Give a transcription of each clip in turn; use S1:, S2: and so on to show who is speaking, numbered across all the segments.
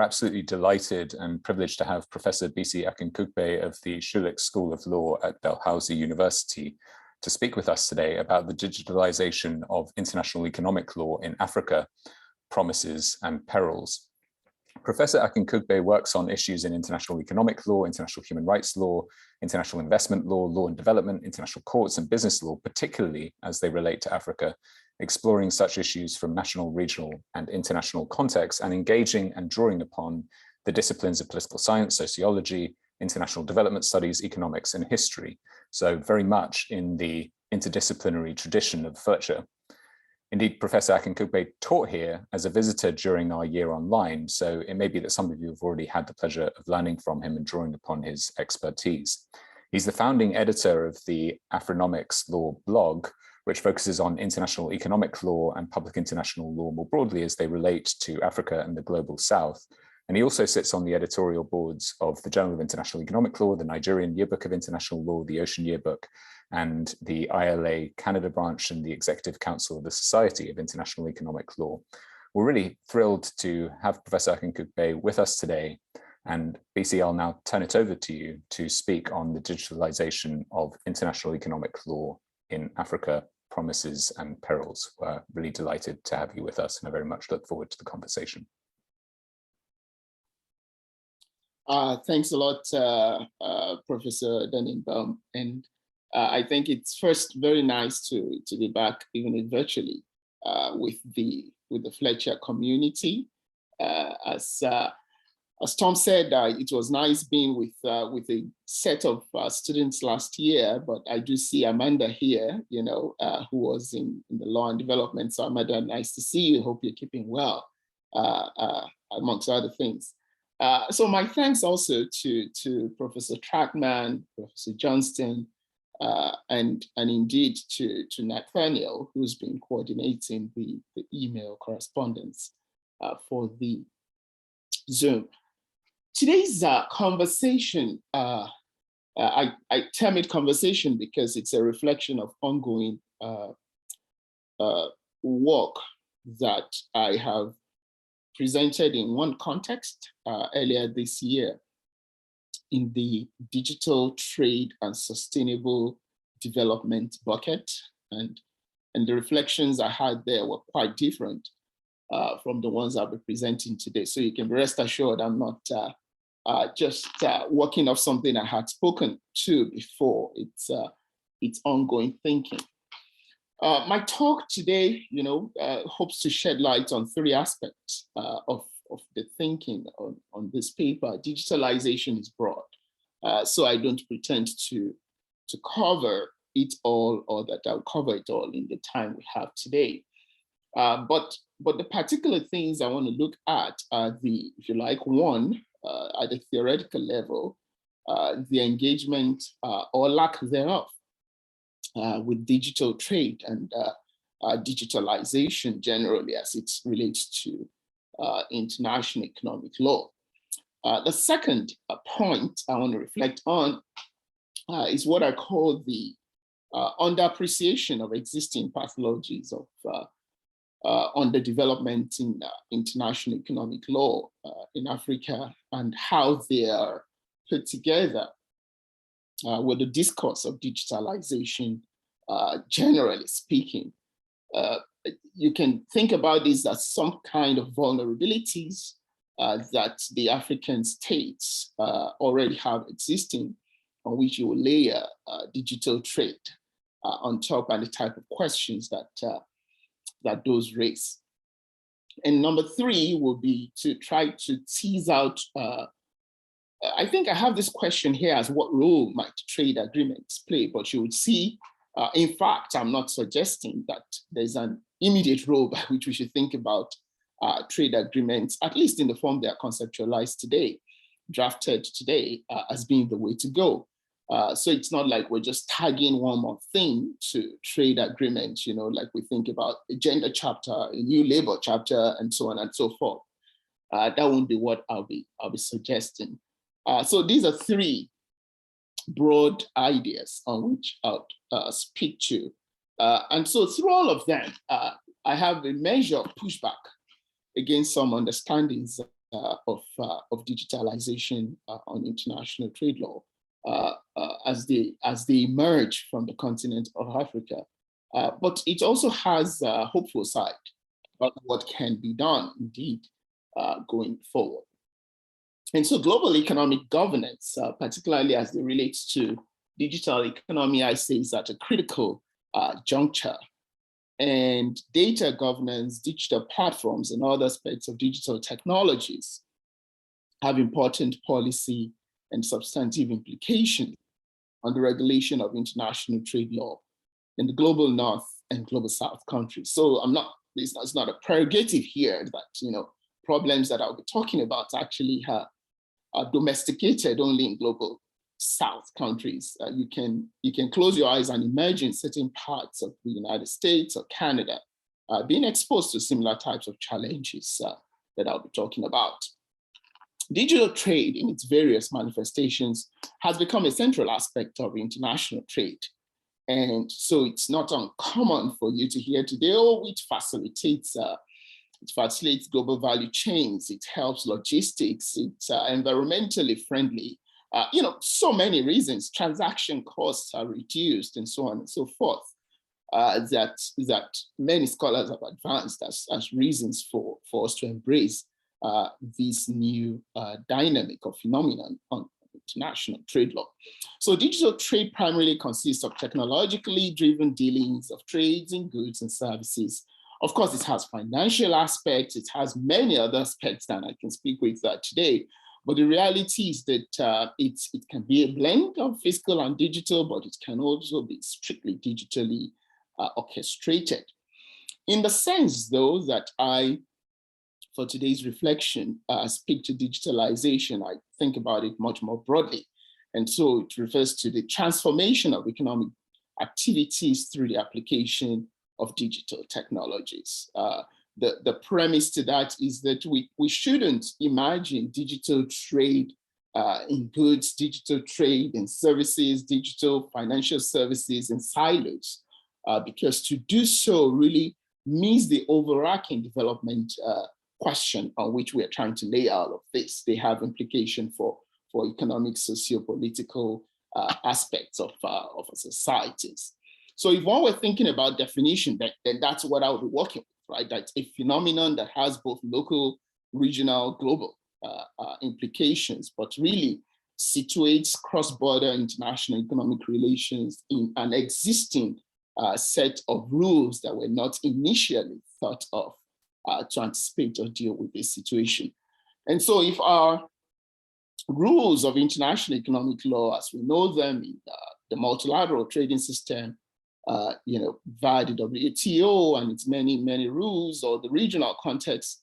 S1: We're absolutely delighted and privileged to have Professor Bisi Akinkugbe of the Schulich School of Law at Dalhousie University to speak with us today about the digitalization of international economic law in Africa, promises and perils. Professor Akinkugbe works on issues in international economic law, international human rights law, international investment law, law and development, international courts and business law, particularly as they relate to Africa, exploring such issues from national, regional and international contexts and engaging and drawing upon the disciplines of political science, sociology, international development studies, economics and history. So very much in the interdisciplinary tradition of Further. Indeed, Professor Akinkugbe taught here as a visitor during our year online, so it may be that some of you have already had the pleasure of learning from him and drawing upon his expertise. He's the founding editor of the Afronomics Law blog, which focuses on international economic law and public international law more broadly as they relate to Africa and the global South. And he also sits on the editorial boards of the Journal of International Economic Law, the Nigerian Yearbook of International Law, the Ocean Yearbook, and the ILA Canada branch and the Executive Council of the Society of International Economic Law. We're really thrilled to have Professor Akinkugbe with us today. And Bisi, I'll now turn it over to you to speak on the digitalization of international economic law in Africa, promises and perils. We're really delighted to have you with us and I very much look forward to the conversation.
S2: Thanks a lot, Professor Dannenbaum. And I think it's first very nice to be back, even virtually, with the Fletcher community. As Tom said, it was nice being with a set of students last year, but I do see Amanda here, who was in the law and development. So Amanda, nice to see you. Hope you're keeping well, amongst other things. So my thanks also to Professor Trackman, Professor Johnston, and indeed to Nathaniel, who's been coordinating the email correspondence for the Zoom. Today's conversation, I term it conversation because it's a reflection of ongoing work that I have presented in one context earlier this year in the digital trade and sustainable development bucket. And the reflections I had there were quite different from the ones I'll be presenting today. So you can rest assured I'm not just working off something I had spoken to before. It's ongoing thinking. My talk today, hopes to shed light on three aspects of the thinking on this paper. Digitalization is broad, so I don't pretend to cover it all or that I'll cover it all in the time we have today. But the particular things I want to look at are the, if you like, one, at the theoretical level, the engagement or lack thereof with digital trade and digitalization generally as it relates to international economic law. The second point I want to reflect on is what I call the underappreciation of existing pathologies of underdevelopment in international economic law in Africa and how they are put together with the discourse of digitalization, generally speaking. You can think about this as some kind of vulnerabilities that the African states already have existing, on which you will layer digital trade on top and the type of questions that those raise. And number three will be to try to tease out, I think I have this question here as what role might trade agreements play, but you would see, in fact, I'm not suggesting that there's an immediate role by which we should think about trade agreements, at least in the form they are conceptualized today, drafted today as being the way to go. So it's not like we're just tagging one more thing to trade agreements, like we think about a gender chapter, a new labor chapter, and so on and so forth. That won't be what I'll be suggesting. So these are three broad ideas on which I'll speak to. And so through all of them, I have a measure of pushback against some understandings of digitalization on international trade law as they emerge from the continent of Africa. But it also has a hopeful side about what can be done indeed going forward. And so global economic governance, particularly as it relates to digital economy, I say is at a critical juncture. And data governance, digital platforms, and other aspects of digital technologies have important policy and substantive implications on the regulation of international trade law in the global North and global South countries. So it's not a prerogative here that, problems that I'll be talking about actually are domesticated only in global South countries. You can close your eyes and imagine certain parts of the United States or Canada being exposed to similar types of challenges that I'll be talking about. Digital trade in its various manifestations has become a central aspect of international trade. And so it's not uncommon for you to hear today, oh, it facilitates global value chains, it helps logistics, it's environmentally friendly. So many reasons. Transaction costs are reduced and so on and so forth. That many scholars have advanced as reasons for us to embrace this new dynamic or phenomenon on international trade law. So digital trade primarily consists of technologically driven dealings of trades in goods and services. Of course, it has financial aspects, it has many other aspects that I can speak with today. But the reality is that it can be a blend of physical and digital, but it can also be strictly digitally orchestrated. In the sense, though, that for today's reflection, speak to digitalization, I think about it much more broadly. And so it refers to the transformation of economic activities through the application of digital technologies. The premise to that is that we shouldn't imagine digital trade in goods, digital trade in services, digital financial services in silos, because to do so really means the overarching development question on which we are trying to lay out of this. They have implication for economic, socio-political aspects of our societies. So if one were thinking about definition, then that's what I would be working with, right? That's a phenomenon that has both local, regional, global implications, but really situates cross-border international economic relations in an existing set of rules that were not initially thought of to anticipate or deal with this situation. And so if our rules of international economic law, as we know them in the multilateral trading system, via the WTO and its many rules, or the regional context,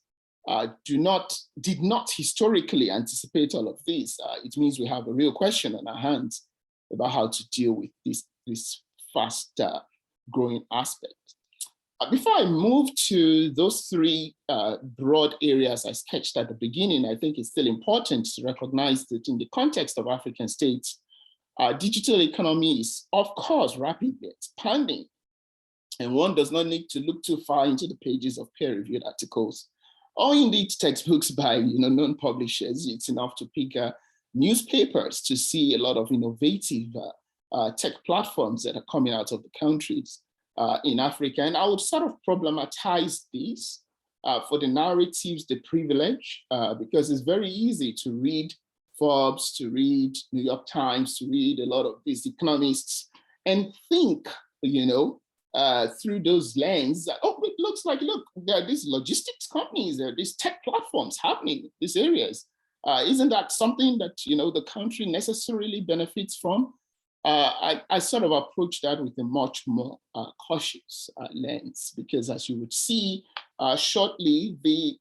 S2: did not historically anticipate all of this, it means we have a real question on our hands about how to deal with this fast growing aspect. Before I move to those three broad areas I sketched at the beginning, I think it's still important to recognize that in the context of African states, digital economy is, of course, rapidly expanding. And one does not need to look too far into the pages of peer-reviewed articles or indeed textbooks by known publishers. It's enough to pick newspapers to see a lot of innovative tech platforms that are coming out of the countries in Africa. And I would sort of problematize these for the narratives, the privilege, because it's very easy to read Forbes, to read New York Times, to read a lot of these economists and think, through those lenses, oh, it looks like, look, there are these logistics companies, there are these tech platforms happening in these areas. Isn't that something that, the country necessarily benefits from? I sort of approach that with a much more cautious lens, because as you would see shortly, the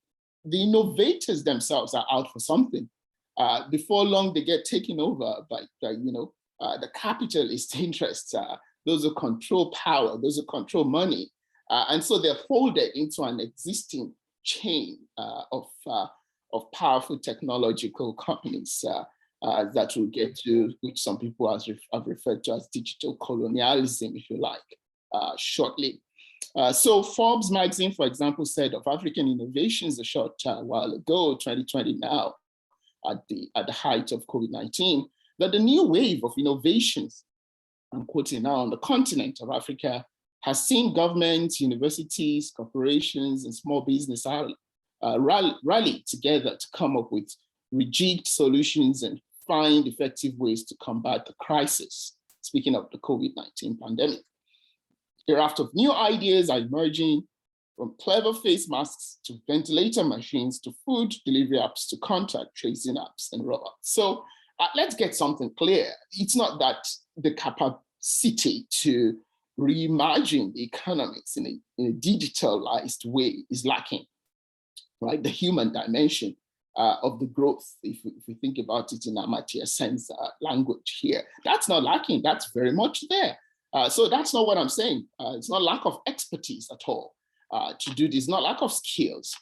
S2: innovators themselves are out for something. Before long, they get taken over by the capitalist interests, those who control power, those who control money. And so they're folded into an existing chain of powerful technological companies that we'll get to, which some people have referred to as digital colonialism, if you like, shortly. So Forbes magazine, for example, said of African innovations a short while ago, 2020 now, at the height of COVID-19, that the new wave of innovations, I'm quoting now, on the continent of Africa has seen governments, universities, corporations, and small business rally together to come up with rejigged solutions and find effective ways to combat the crisis. Speaking of the COVID-19 pandemic. A raft of new ideas are emerging, from clever face masks to ventilator machines to food delivery apps to contact tracing apps and robots. So let's get something clear. It's not that the capacity to reimagine the economics in a digitalized way is lacking, right? The human dimension of the growth, if we think about it in amateur sense language here, that's not lacking, that's very much there. So that's not what I'm saying. It's not lack of expertise at all to do this, not lack of skills.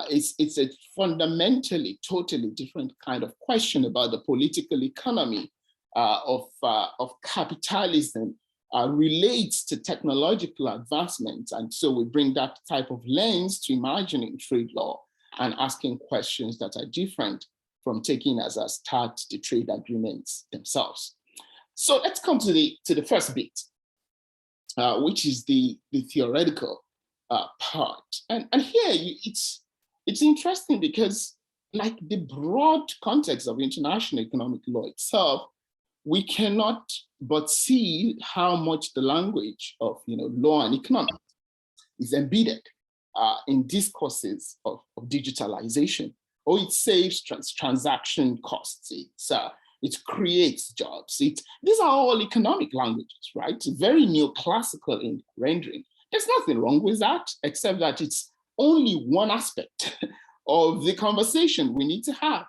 S2: It's a fundamentally, totally different kind of question about the political economy of capitalism relates to technological advancement. And so we bring that type of lens to imagining trade law and asking questions that are different from taking as a start the trade agreements themselves. So let's come to the first bit, which is the theoretical part. And here it's interesting because, like the broad context of international economic law itself, we cannot but see how much the language of law and economics is embedded in discourses of digitalization. Oh, it saves transaction costs. It creates jobs. These are all economic languages, right? Very neoclassical in rendering. There's nothing wrong with that, except that it's only one aspect of the conversation we need to have,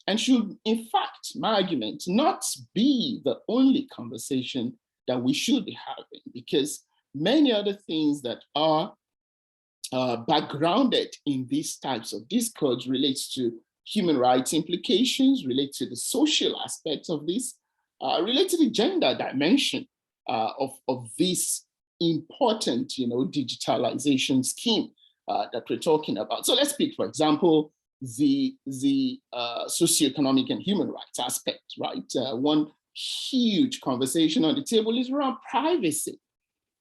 S2: and should, in fact, my argument, not be the only conversation that we should be having, because many other things that are backgrounded in these types of discourse relates to human rights implications, relate to the social aspects of this, relate to the gender dimension of this important, digitalization scheme that we're talking about. So let's pick, for example, the socioeconomic and human rights aspect, right? One huge conversation on the table is around privacy,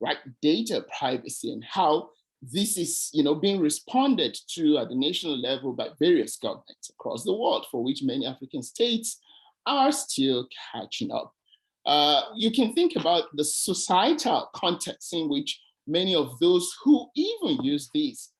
S2: right? Data privacy, and how this is, being responded to at the national level by various governments across the world, for which many African states are still catching up. You can think about the societal context in which many of those who even use these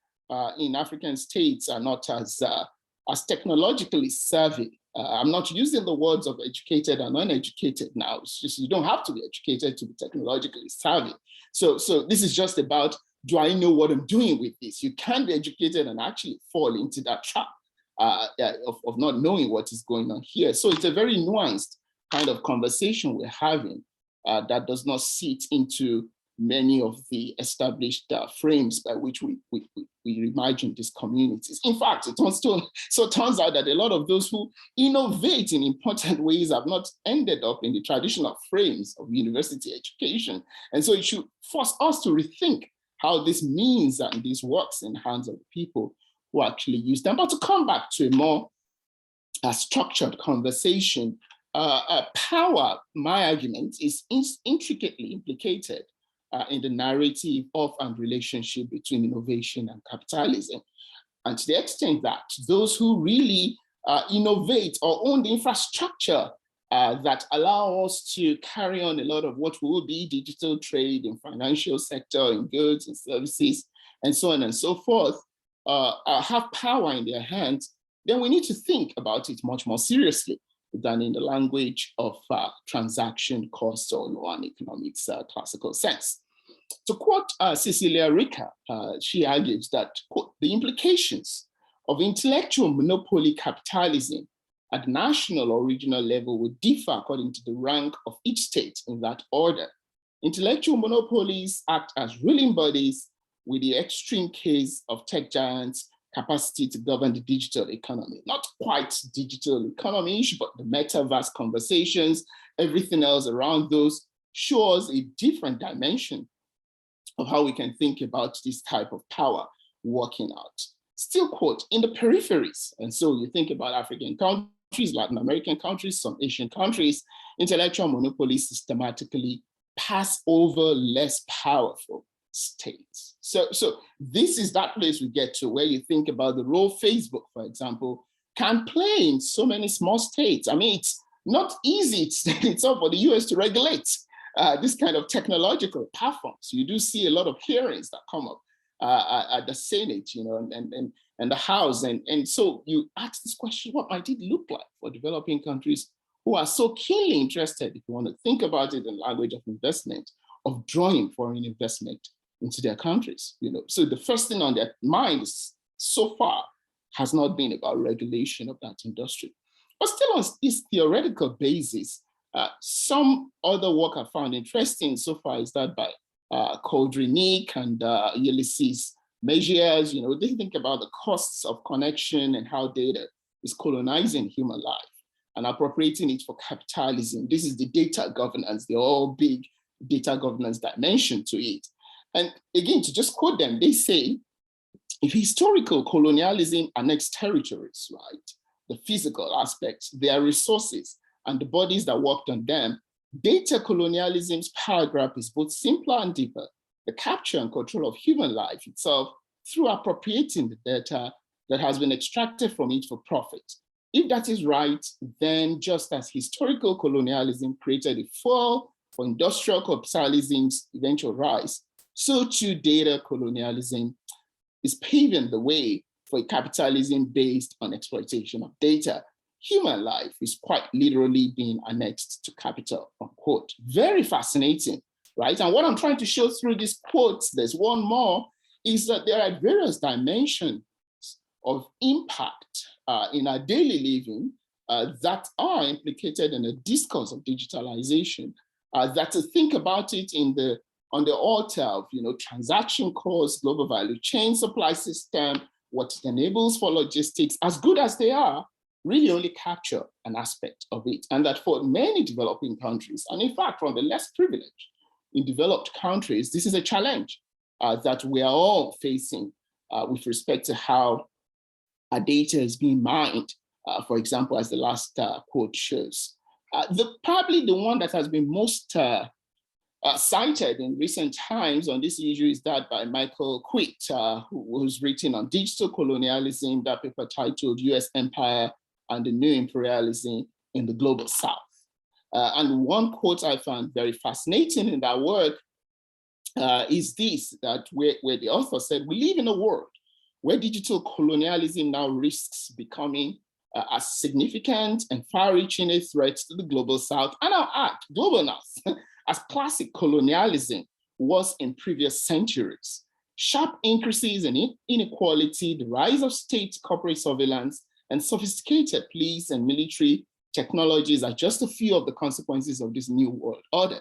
S2: in African states are not as technologically savvy. I'm not using the words of educated and uneducated now. It's just, you don't have to be educated to be technologically savvy. So this is just about, do I know what I'm doing with this? You can be educated and actually fall into that trap of not knowing what is going on here. So it's a very nuanced kind of conversation we're having that does not sit into many of the established frames by which we imagine these communities. In fact, it turns out that a lot of those who innovate in important ways have not ended up in the traditional frames of university education. And so it should force us to rethink how this means and this works in the hands of the people who actually use them. But to come back to a more structured conversation, power, my argument, is intricately implicated in the narrative of and relationship between innovation and capitalism. And to the extent that those who really innovate or own the infrastructure that allow us to carry on a lot of what will be digital trade in financial sector, in goods and services, and so on and so forth, have power in their hands, then we need to think about it much more seriously than in the language of transaction costs or law and economics classical sense. To quote Cecilia Rica, she argues that, quote, the implications of intellectual monopoly capitalism at national or regional level would differ according to the rank of each state in that order. Intellectual monopolies act as ruling bodies, with the extreme case of tech giants' capacity to govern the digital economy. Not quite digital economy-ish, but the metaverse conversations, everything else around those shows a different dimension of how we can think about this type of power working out. Still, quote, in the peripheries, and so you think about African countries, Latin American countries, some Asian countries, intellectual monopolies systematically pass over less powerful states. So this is that place we get to where you think about the role Facebook, for example, can play in so many small states. I mean, it's not easy itself for the US to regulate this kind of technological platforms. You do see a lot of hearings that come up at the Senate, you know, and the House. And so you ask this question, what might it look like for developing countries who are so keenly interested, if you want to think about it in language of investment, of drawing foreign investment into their countries, you know? So the first thing on their mind is, so far has not been about regulation of that industry. But still on this theoretical basis, some other work I found interesting so far is that by Koldrinic and Ulysses Measures, you know, they think about the costs of connection and how data is colonizing human life and appropriating it for capitalism. This is the data governance, the all big data governance dimension to it. And again, to just quote them, they say, if historical colonialism annexed territories, right, the physical aspects, their resources, and the bodies that worked on them, data colonialism's power grab is both simpler and deeper. The capture and control of human life itself through appropriating the data that has been extracted from it for profit. If that is right, then just as historical colonialism created a fuel for industrial capitalism's eventual rise, so too data colonialism is paving the way for a capitalism based on exploitation of data. Human life is quite literally being annexed to capital, unquote. Very fascinating, right? And what I'm trying to show through these quotes, there's one more, is that there are various dimensions of impact in our daily living that are implicated in the discourse of digitalization, that to think about it on the altar of, you know, transaction costs, global value chain, supply system, what it enables for logistics, as good as they are, really only capture an aspect of it. And that for many developing countries, and in fact, from the less privileged in developed countries, this is a challenge that we are all facing with respect to how our data is being mined, for example, as the last quote shows. Probably the one that has been most cited in recent times on this issue is that by Michael Quitt, who's written on digital colonialism, that paper titled US Empire and the New Imperialism in the Global South. And one quote I found very fascinating in that work is this, that where the author said, we live in a world where digital colonialism now risks becoming as significant and far-reaching a threat to the Global South, and I'll add, global North, as classic colonialism was in previous centuries. Sharp increases in inequality, the rise of state corporate surveillance, and sophisticated police and military technologies are just a few of the consequences of this new world order.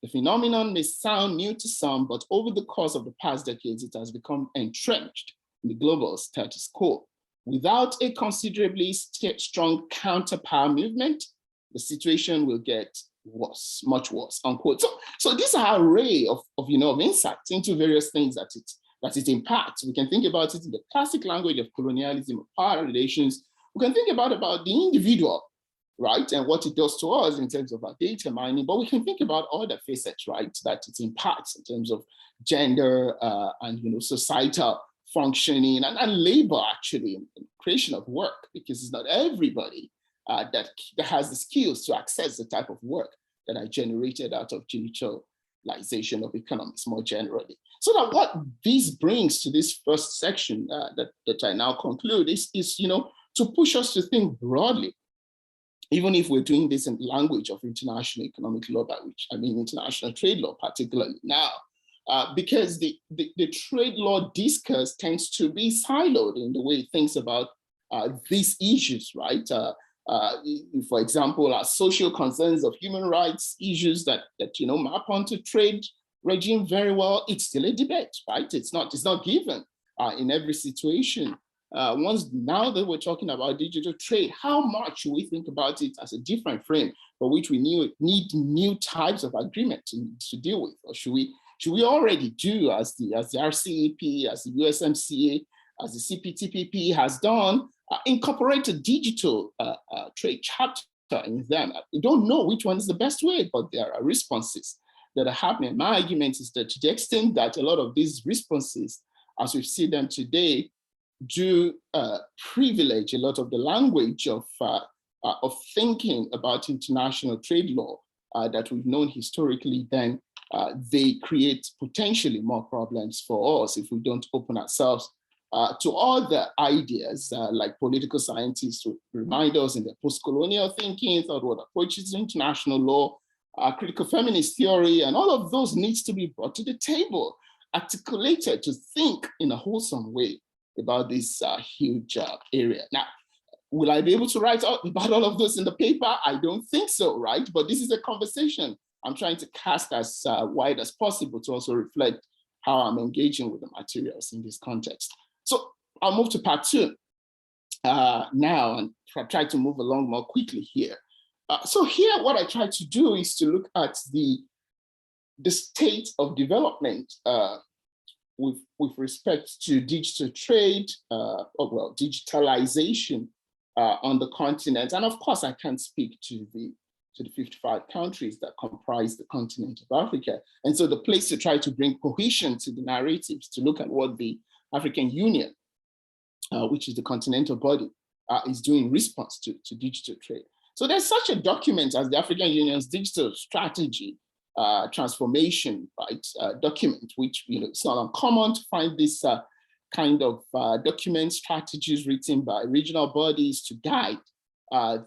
S2: The phenomenon may sound new to some, but over the course of the past decades, it has become entrenched in the global status quo. Without a considerably strong counterpower movement, the situation will get worse, much worse, unquote. So this is an array of insights into various things that it impacts. We can think about it in the classic language of colonialism, of power relations. We can think about the individual, right, and what it does to us in terms of our data mining, but we can think about other facets, right, that it impacts in terms of gender and societal functioning and labor, actually, and creation of work, because it's not everybody that has the skills to access the type of work that are generated out of digitalization of economies more generally. So that what this brings to this first section that I now conclude is to push us to think broadly, even if we're doing this in the language of international economic law, by which I mean international trade law, particularly now, because the trade law discourse tends to be siloed in the way it thinks about these issues, right? For example, social concerns of human rights issues that map onto trade regime very well. It's still a debate, right? It's not given in every situation. Now that we're talking about digital trade, how much should we think about it as a different frame for which we need new types of agreement to deal with, or should we should we already do as the RCEP, as the USMCA, as the CPTPP has done, incorporate a digital trade chapter in them? We don't know which one is the best way, but there are responses that are happening. My argument is that to the extent that a lot of these responses, as we see them today, do privilege a lot of the language of thinking about international trade law that we've known historically, then they create potentially more problems for us if we don't open ourselves to other ideas, like political scientists to remind us in the post-colonial thinking, third world approaches to international law, critical feminist theory, and all of those needs to be brought to the table, articulated to think in a wholesome way about this huge area. Now, will I be able to write about all of those in the paper? I don't think so, right? But this is a conversation I'm trying to cast as wide as possible to also reflect how I'm engaging with the materials in this context. So I'll move to part two now and try to move along more quickly here. So here, what I try to do is to look at the state of development with respect to digital trade, digitalization on the continent. And of course, I can't speak to the 55 countries that comprise the continent of Africa. And so the place to try to bring cohesion to the narratives, to look at what the African Union, which is the continental body, is doing in response to digital trade. So there's such a document as the African Union's digital strategy transformation, document, which it's not uncommon to find this kind of document strategies written by regional bodies to guide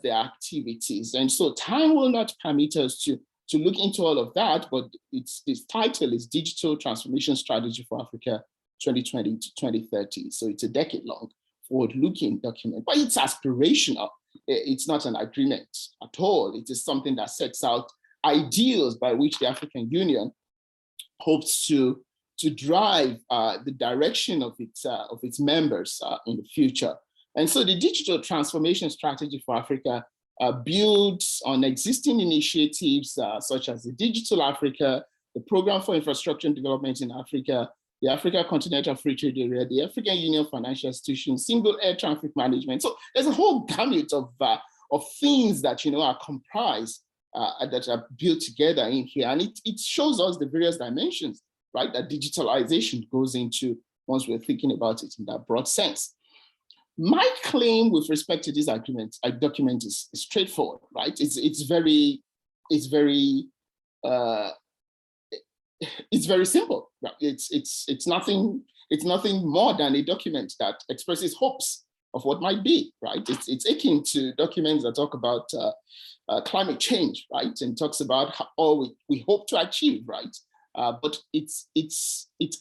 S2: their activities. And so time will not permit us to look into all of that, but its title is Digital Transformation Strategy for Africa 2020 to 2030. So it's a decade-long forward-looking document, but it's aspirational. It's not an agreement at all. It is something that sets out ideals by which the African Union hopes to drive the direction of its members in the future. And so the digital transformation strategy for Africa builds on existing initiatives such as the Digital Africa, the Program for Infrastructure and Development in Africa, the Africa Continental Free Trade Area, the African Union Financial Institution, Single Air Traffic Management. So there's a whole gamut of things that are comprised that are built together in here. And it shows us the various dimensions, right, that digitalization goes into once we're thinking about it in that broad sense. My claim with respect to this document is straightforward, right? It's very simple. It's nothing more than a document that expresses hopes of what might be, right? It's akin to documents that talk about climate change, right? And talks about all we hope to achieve, right? But its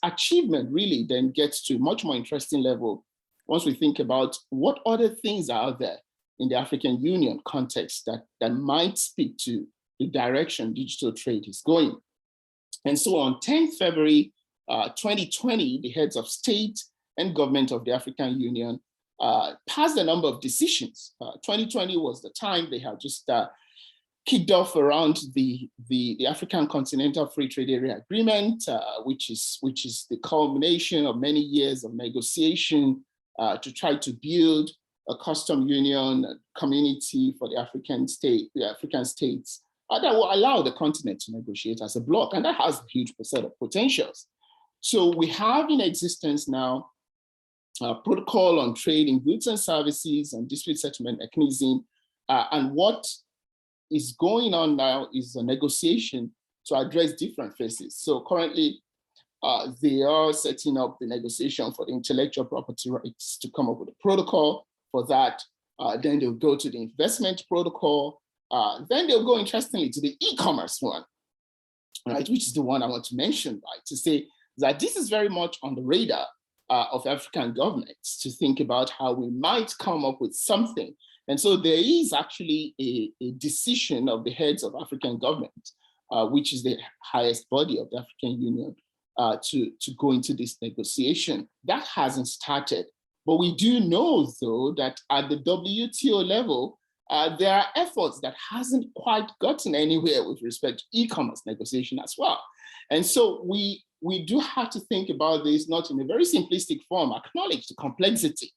S2: achievement really then gets to a much more interesting level once we think about what other things are out there in the African Union context that might speak to the direction digital trade is going. And so on 10th February 2020, the heads of state and government of the African Union passed a number of decisions. 2020 was the time they had just kicked off around the African Continental Free Trade Area Agreement, which is the culmination of many years of negotiation to try to build a custom union community for the African states that will allow the continent to negotiate as a bloc, and that has a huge set of potentials. So we have in existence now a protocol on trade in goods and services and dispute settlement mechanism, and what is going on now is a negotiation to address different phases. So currently, they are setting up the negotiation for the intellectual property rights to come up with a protocol for that. Then they'll go to the investment protocol. Then they'll go, interestingly, to the e-commerce one, right, which is the one I want to mention, right, to say that this is very much on the radar of African governments to think about how we might come up with something. And so there is actually a decision of the heads of African governments, which is the highest body of the African Union, to go into this negotiation. That hasn't started. But we do know, though, that at the WTO level, there are efforts that hasn't quite gotten anywhere with respect to e-commerce negotiation as well. And so we do have to think about this not in a very simplistic form, acknowledge the complexity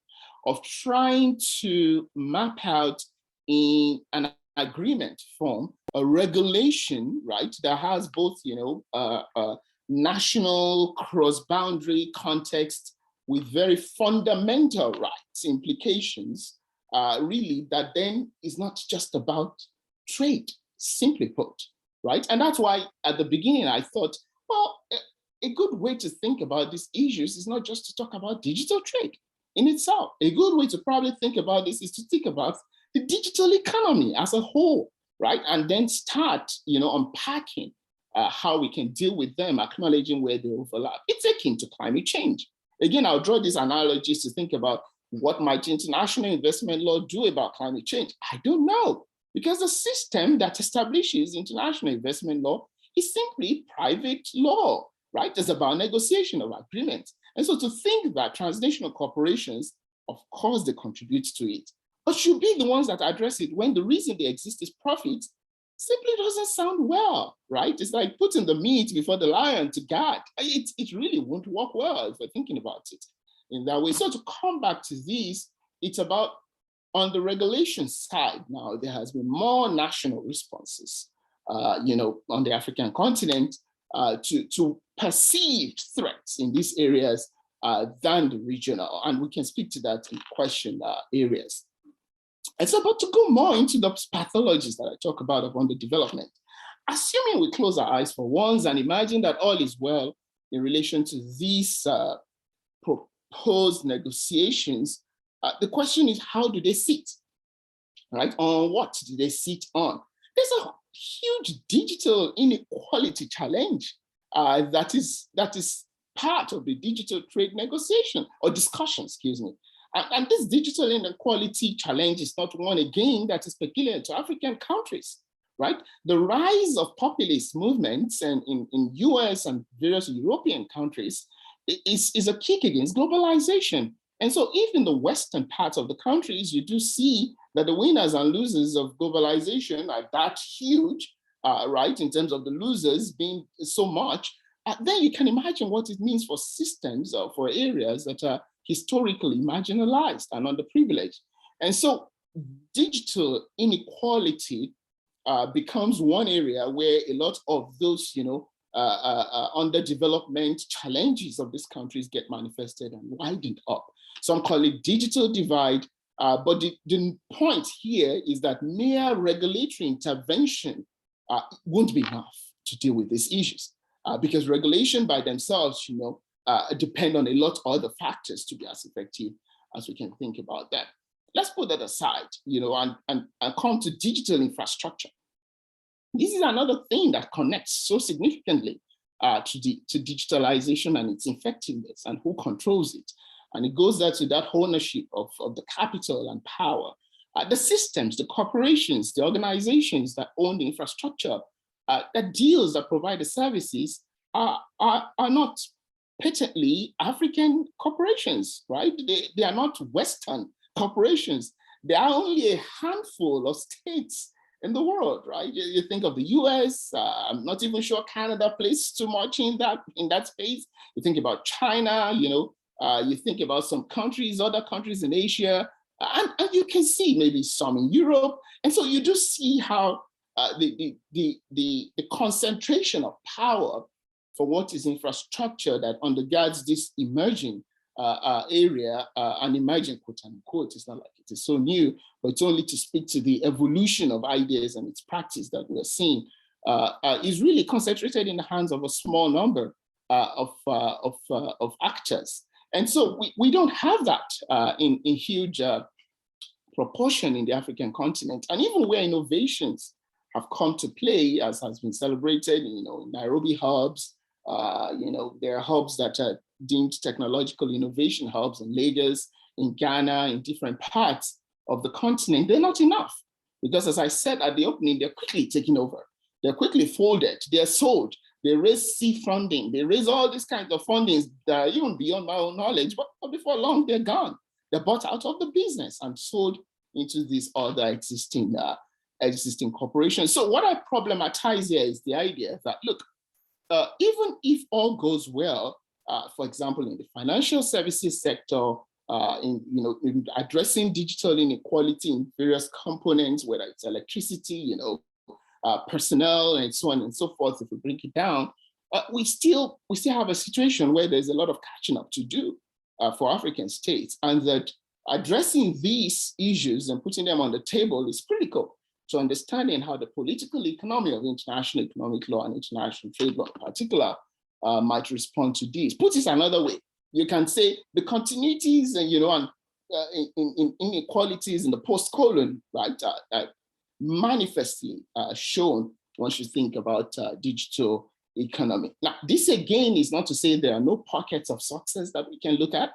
S2: of trying to map out in an agreement form a regulation, right, that has both, national cross-boundary context with very fundamental rights implications, really, that then is not just about trade, simply put, right? And that's why at the beginning I thought, well, a good way to think about these issues is not just to talk about digital trade in itself. A good way to probably think about this is to think about the digital economy as a whole, right? And then start, unpacking how we can deal with them, acknowledging where they overlap. It's akin to climate change. Again, I'll draw these analogies to think about what might international investment law do about climate change. I don't know, because the system that establishes international investment law is simply private law, right? It's about negotiation of agreements. And so to think that transnational corporations, of course, they contribute to it, but should be the ones that address it when the reason they exist is profit, simply doesn't sound well, right? It's like putting the meat before the lion to guard. It really won't work well if we're thinking about it in that way. So to come back to this, it's about on the regulation side now, there has been more national responses, on the African continent to perceived threats in these areas than the regional. And we can speak to that in question areas. And so, but to go more into the pathologies that I talk about of underdevelopment, assuming we close our eyes for once and imagine that all is well in relation to these proposed negotiations, the question is, how do they sit, right? On what do they sit on? There's a huge digital inequality challenge that is part of the digital trade negotiation or discussion, excuse me. And this digital inequality challenge is not one, again, that is peculiar to African countries, right? The rise of populist movements and in US and various European countries is a kick against globalization. And so if in the Western parts of the countries, you do see that the winners and losers of globalization are that huge, right, in terms of the losers being so much, then you can imagine what it means for systems or for areas that are historically marginalized and underprivileged. And so digital inequality becomes one area where a lot of those, underdevelopment challenges of these countries get manifested and widened up. Some call it digital divide, but the point here is that mere regulatory intervention won't be enough to deal with these issues because regulation by themselves, depend on a lot of other factors to be as effective as we can think about that. Let's put that aside, and come to digital infrastructure. This is another thing that connects so significantly to digitalization and its effectiveness and who controls it. And it goes there to that ownership of the capital and power. The systems, the corporations, the organizations that own the infrastructure, that deals, that provide the services are not patently African corporations, right? They are not Western corporations. There are only a handful of states in the world, right? You think of the US, I'm not even sure Canada plays too much in that space. You think about China, you think about some countries, other countries in Asia, and you can see maybe some in Europe. And so you do see how the concentration of power for what is infrastructure that undergirds this emerging area, and emerging quote unquote, it's not like it is so new, but it's only to speak to the evolution of ideas and its practice that we're seeing, is really concentrated in the hands of a small number of actors. And so we don't have that in huge proportion in the African continent. And even where innovations have come to play, as has been celebrated, in Nairobi hubs, there are hubs that are deemed technological innovation hubs in Lagos, in Ghana, in different parts of the continent. They're not enough because, as I said at the opening, they're quickly taken over. They're quickly folded, they're sold, they raise seed funding, they raise all these kinds of fundings that are even beyond my own knowledge, but before long, they're gone. They're bought out of the business and sold into these other existing corporations. So what I problematize here is the idea that, look, even if all goes well, for example, in the financial services sector, in addressing digital inequality in various components, whether it's electricity, personnel, and so on and so forth. If we break it down, we still have a situation where there's a lot of catching up to do for African states, and that addressing these issues and putting them on the table is critical to understanding how the political economy of international economic law and international trade law in particular might respond to these. Put it another way, you can say the continuities and in inequalities in the post-colon, right, manifestly shown once you think about digital economy. Now, this again is not to say there are no pockets of success that we can look at.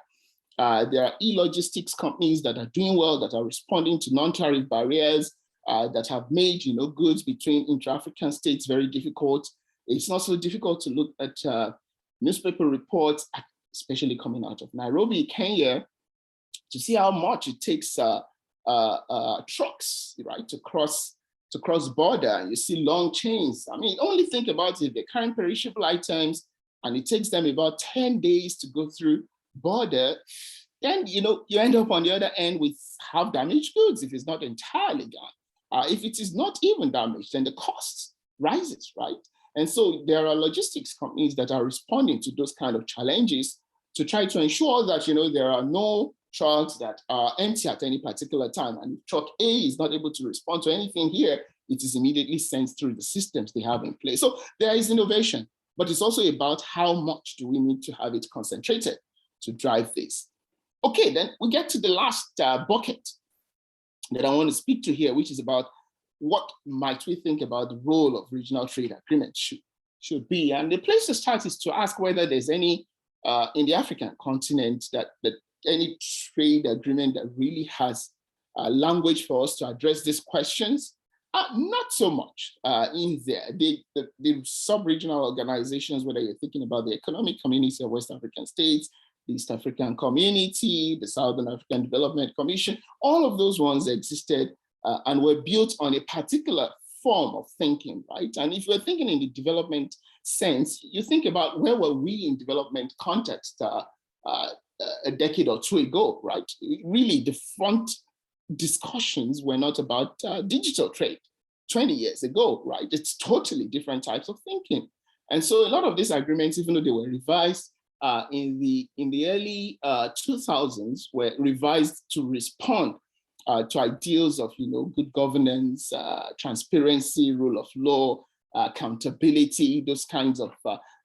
S2: There are e-logistics companies that are doing well, that are responding to non-tariff barriers, that have made goods between intra-African states very difficult. It's not so difficult to look at newspaper reports, especially coming out of Nairobi, Kenya, to see how much it takes trucks, right, to cross border. You see long chains. I mean, only think about it, they're carrying perishable items and it takes them about 10 days to go through border. Then, you end up on the other end with half damaged goods if it's not entirely gone. If it is not even damaged, then the cost rises, right? And so there are logistics companies that are responding to those kind of challenges to try to ensure that, there are no trucks that are empty at any particular time. And if truck A is not able to respond to anything here, it is immediately sent through the systems they have in place. So there is innovation, but it's also about how much do we need to have it concentrated to drive this. Okay, then we get to the last bucket that I want to speak to here, which is about what might we think about the role of regional trade agreements should be. And the place to start is to ask whether there's any in the African continent that any trade agreement that really has language for us to address these questions. Not so much in there. The sub-regional organizations, whether you're thinking about the Economic Community of West African States, the East African Community, the Southern African Development Commission, all of those ones existed and were built on a particular form of thinking, right? And if you're thinking in the development sense, you think about where were we in development context a decade or two ago, right? Really, the front discussions were not about digital trade 20 years ago, right? It's totally different types of thinking. And so a lot of these agreements, even though they were revised in the early 2000s, were revised to respond to ideals of good governance, transparency, rule of law, accountability. Those kinds of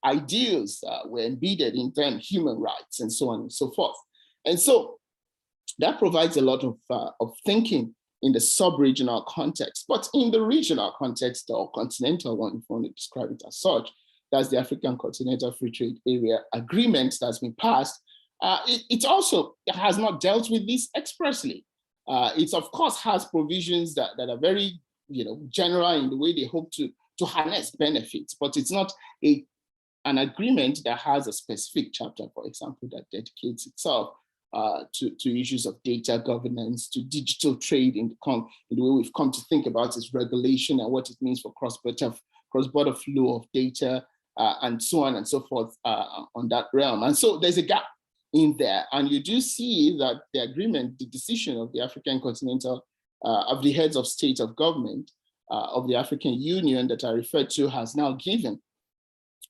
S2: ideals were embedded in them, human rights, and so on and so forth. And so that provides a lot of thinking in the sub-regional context. But in the regional context, or continental one, if you want to describe it as such, that's the African Continental Free Trade Area Agreement that's been passed. It also has not dealt with this expressly. It, of course, has provisions that are very general in the way they hope to harness benefits, but it's not an agreement that has a specific chapter, for example, that dedicates itself to issues of data governance, to digital trade in the way we've come to think about its regulation and what it means for cross-border flow of data, and so on and so forth on that realm. And so there's a gap in there. And you do see that the agreement, the decision of the African Continental, of the heads of state of government of the African Union that I referred to, has now given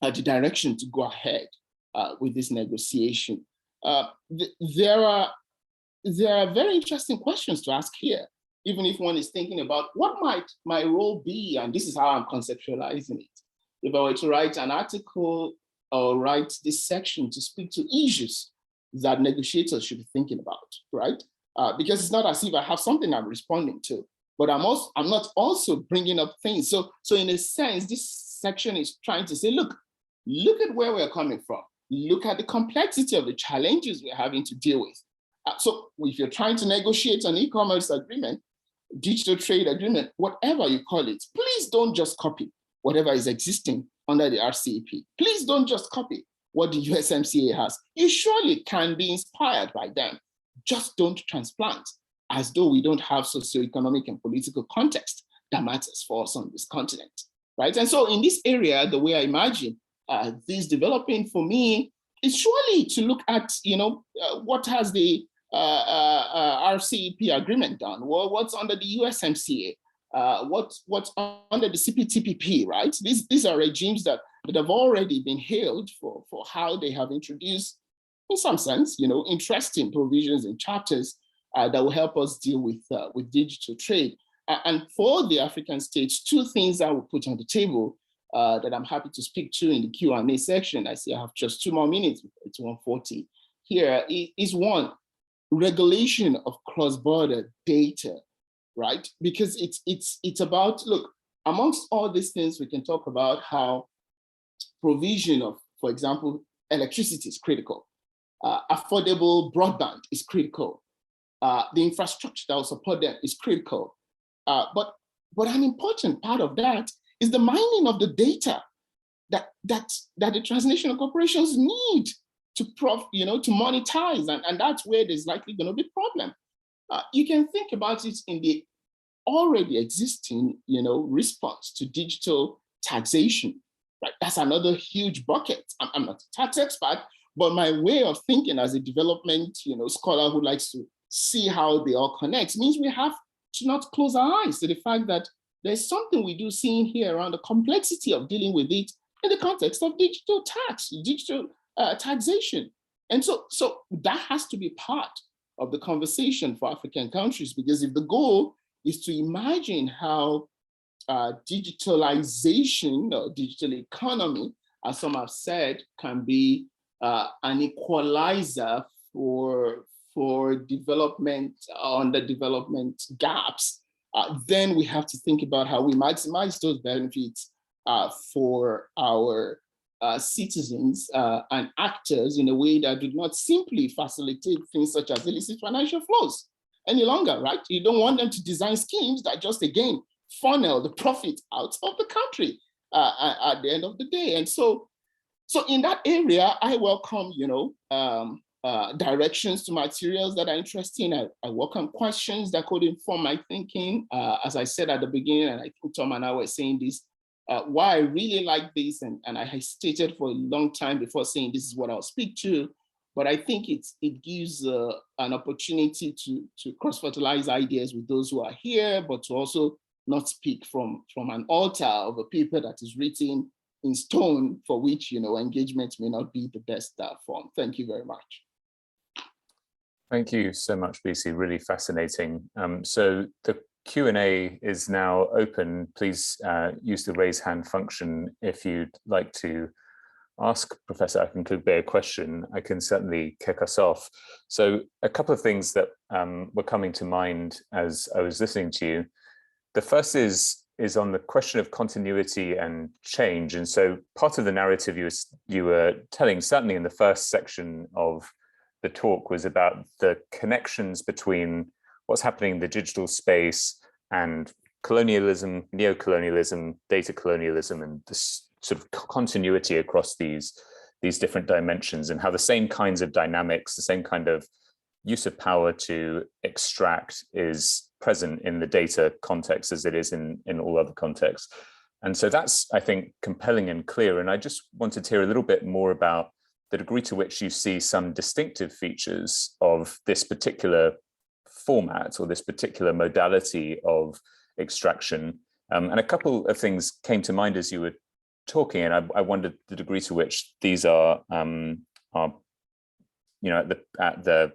S2: the direction to go ahead with this negotiation. There are very interesting questions to ask here, even if one is thinking about what might my role be, and this is how I'm conceptualizing it. If I were to write an article or write this section to speak to issues that negotiators should be thinking about, right? Because it's not as if I have something I'm responding to, but I'm not also bringing up things. So in a sense, this section is trying to say, look at where we're coming from. Look at the complexity of the challenges we're having to deal with. So if you're trying to negotiate an e-commerce agreement, digital trade agreement, whatever you call it, please don't just copy whatever is existing under the RCEP. Please don't just copy what the USMCA has. You surely can be inspired by them. Just don't transplant as though we don't have socioeconomic and political context that matters for us on this continent, right? And so in this area, the way I imagine this developing for me is surely to look at, what has the RCEP agreement done? Well, what's under the USMCA? What's under the CPTPP, right? These are regimes that have already been hailed for how they have introduced, in some sense, interesting provisions and chapters that will help us deal with digital trade. And for the African states, two things I will put on the table that I'm happy to speak to in the Q&A section. I see I have just 2 more minutes. It's 1:40 here. Is one, regulation of cross-border data, right? Because it's about, look, amongst all these things, we can talk about how provision of, for example, electricity is critical. Affordable broadband is critical. The infrastructure that will support them is critical. But an important part of that is the mining of the data that the transnational corporations need to monetize, and that's where there's likely going to be a problem. You can think about it in the already existing, response to digital taxation. Right, that's another huge bucket. I'm not a tax expert, but my way of thinking as a development, scholar who likes to see how they all connect means we have to not close our eyes to the fact that there's something we do seeing here around the complexity of dealing with it in the context of digital taxation. And so that has to be part of the conversation for African countries, because if the goal is to imagine how digitalization or digital economy, as some have said, can be an equalizer for development, underdevelopment gaps, then we have to think about how we maximize those benefits for our citizens and actors in a way that do not simply facilitate things such as illicit financial flows any longer, right? You don't want them to design schemes that just, again, funnel the profit out of the country at the end of the day. And so in that area, I welcome, directions to materials that are interesting. I welcome questions that could inform my thinking. As I said at the beginning, and I think Tom and I were saying this, why I really like this, and I hesitated for a long time before saying this is what I'll speak to, but I think it gives an opportunity to cross-fertilize ideas with those who are here, but to also not speak from an altar of a paper that is written in stone, for which engagement may not be the best form. Thank you very much.
S1: Thank you so much, BC. Really fascinating. So the Q&A is now open. Please use the raise hand function if you'd like to ask Professor Akinkugbe a question. I can certainly kick us off. So a couple of things that were coming to mind as I was listening to you. The first is on the question of continuity and change. And so part of the narrative you were telling, certainly in the first section of the talk, was about the connections between what's happening in the digital space and colonialism, neo-colonialism, data colonialism, and this sort of continuity across these different dimensions, and how the same kinds of dynamics, the same kind of use of power to extract is present in the data context as it is in all other contexts. And so that's, I think, compelling and clear. And I just wanted to hear a little bit more about the degree to which you see some distinctive features of this particular format or this particular modality of extraction. And a couple of things came to mind as you were talking, and I wondered the degree to which these are at the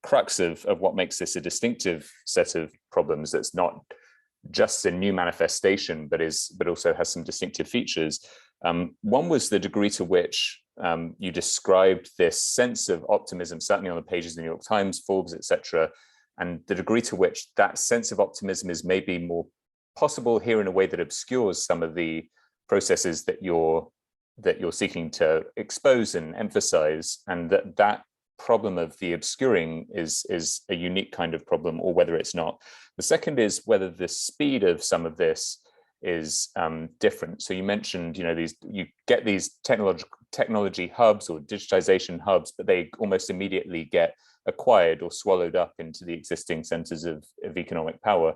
S1: crux of what makes this a distinctive set of problems that's not just a new manifestation, but also has some distinctive features. One was the degree to which you described this sense of optimism, certainly on the pages of the New York Times, Forbes, etc., and the degree to which that sense of optimism is maybe more possible here in a way that obscures some of the processes that you're seeking to expose and emphasize, and that problem of the obscuring is a unique kind of problem, or whether it's not. The second is whether the speed of some of this is different. So you mentioned, you get these technology hubs or digitization hubs, but they almost immediately get acquired or swallowed up into the existing centers of economic power.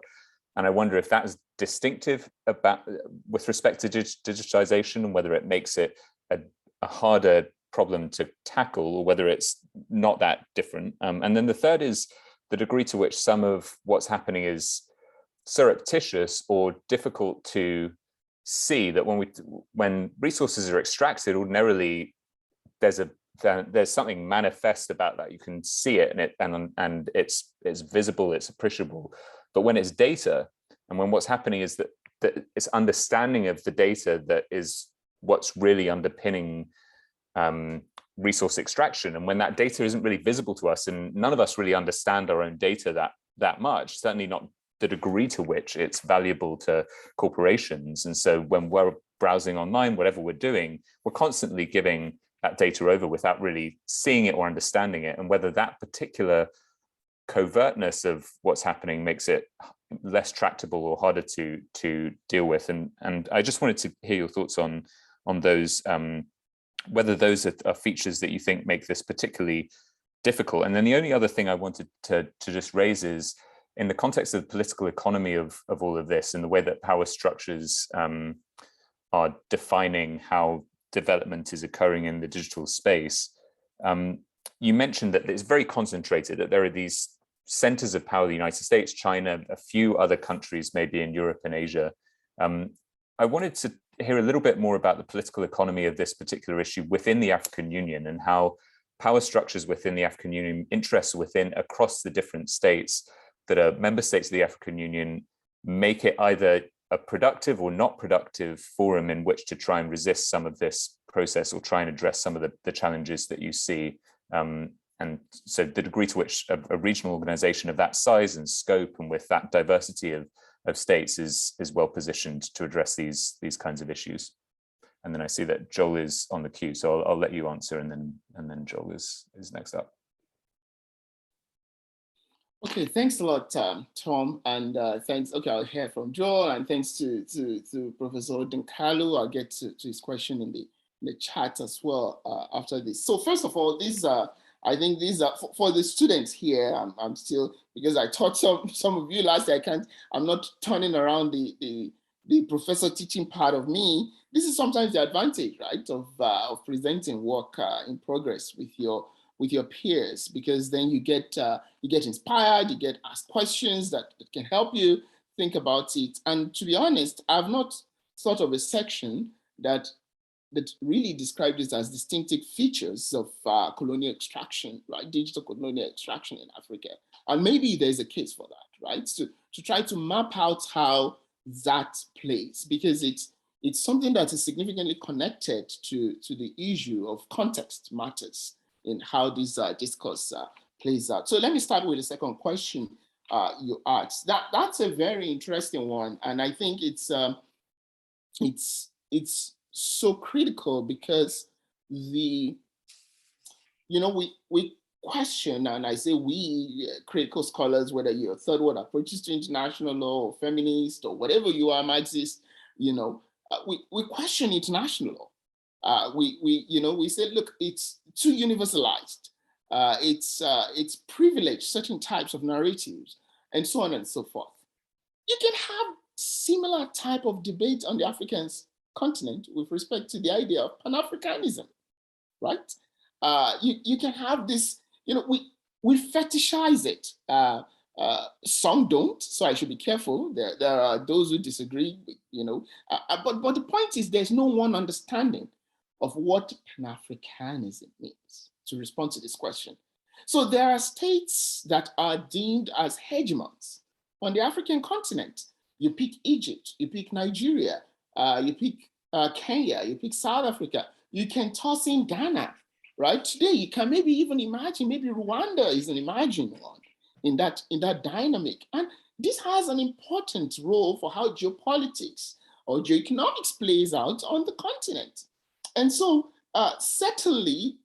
S1: And I wonder if that is distinctive with respect to digitization, and whether it makes it a harder problem to tackle, or whether it's not that different. And then the third is the degree to which some of what's happening is surreptitious or difficult to see, that when resources are extracted, ordinarily there's something manifest about that. You can see it, and it's visible, it's appreciable. But when it's data, and when what's happening is that it's understanding of the data that is what's really underpinning resource extraction. And when that data isn't really visible to us, and none of us really understand our own data that much, certainly not the degree to which it's valuable to corporations. And so when we're browsing online, whatever we're doing, we're constantly giving that data over without really seeing it or understanding it. And whether that particular covertness of what's happening makes it less tractable or harder to deal with. And I just wanted to hear your thoughts on those, whether those are features that you think make this particularly difficult. And then the only other thing I wanted to just raise is, in the context of the political economy of all of this, and the way that power structures are defining how development is occurring in the digital space, you mentioned that it's very concentrated, that there are these centers of power, the United States, China, a few other countries, maybe in Europe and Asia. I wanted to hear a little bit more about the political economy of this particular issue within the African Union, and how power structures within the African Union, interests across the different states that are member states of the African Union, make it either a productive or not productive forum in which to try and resist some of this process, or try and address some of the challenges that you see. And so the degree to which a regional organization of that size and scope, and with that diversity of states, is well positioned to address these kinds of issues. And then I see that Joel is on the queue, so I'll let you answer, and then Joel is next up.
S2: Okay, thanks a lot, Tom, and thanks. Okay, I'll hear from Joel, and thanks to Professor Dinkalu. I'll get to his question in the chat as well after this. So first of all, I think these are for the students here. I'm still, because I taught some of you last year. I'm not turning around the professor teaching part of me. This is sometimes the advantage, right, of presenting work in progress with your peers, because then you get inspired, you get asked questions that can help you think about it. And to be honest, I've not thought of a section that really described this as distinctive features of colonial extraction, right? Digital colonial extraction in Africa. And maybe there's a case for that, right? To try to map out how that plays, because it's something that is significantly connected to the issue of context matters in how this discourse plays out. So let me start with the second question you asked. That's a very interesting one, and I think it's so critical, because we question, and I say we, critical scholars, whether you're third world approaches to international law, or feminist, or whatever you are, Marxist, we question international law. We say, look, it's too universalized. It's privileged certain types of narratives, and so on and so forth. You can have similar type of debate on the African continent with respect to the idea of Pan-Africanism, right? You can have this, we fetishize it. Some don't, so I should be careful. There are those who disagree, but the point is, there's no one understanding of what Pan-Africanism means, to respond to this question. So there are states that are deemed as hegemons on the African continent. You pick Egypt, you pick Nigeria, you pick Kenya, you pick South Africa, you can toss in Ghana, right? Today, you can maybe even imagine, maybe Rwanda is an imagined one in that dynamic. And this has an important role for how geopolitics or geoeconomics plays out on the continent. And so certainly,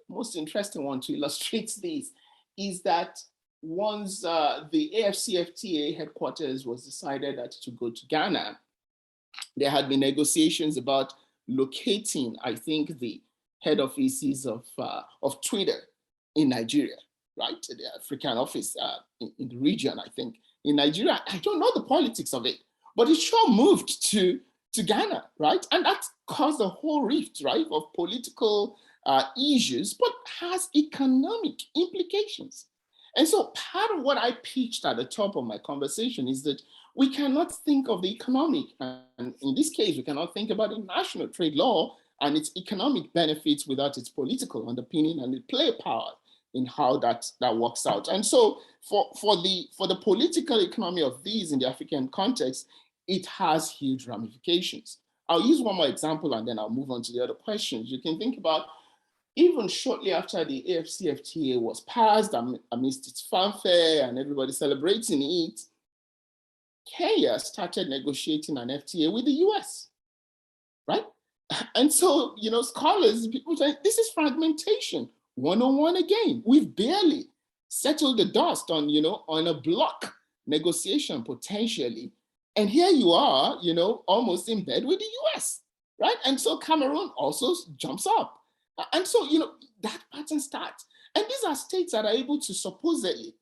S2: most interesting one to illustrate this is that once the AFCFTA headquarters was decided to go to Ghana, there had been negotiations about locating, I think, the head offices of Twitter in Nigeria, right? The African office in the region, I think, in Nigeria. I don't know the politics of it, but it sure moved to to Ghana, right? And that caused a whole rift, right, of political issues, but has economic implications. And so part of what I pitched at the top of my conversation is that we cannot think of the economic, and in this case, we cannot think about international trade law and its economic benefits without its political underpinning and the play power in how that works out. And so for the political economy of these in the African context, it has huge ramifications. I'll use one more example and then I'll move on to the other questions. You can think about even shortly after the AfCFTA was passed, amidst its fanfare and everybody celebrating it, Kenya started negotiating an FTA with the US, right? And so, scholars, people say, this is fragmentation, 101 again. We've barely settled the dust on, on a block negotiation potentially. And here you are, almost in bed with the US, right? And so Cameroon also jumps up. And so, that pattern starts. And these are states that are able to supposedly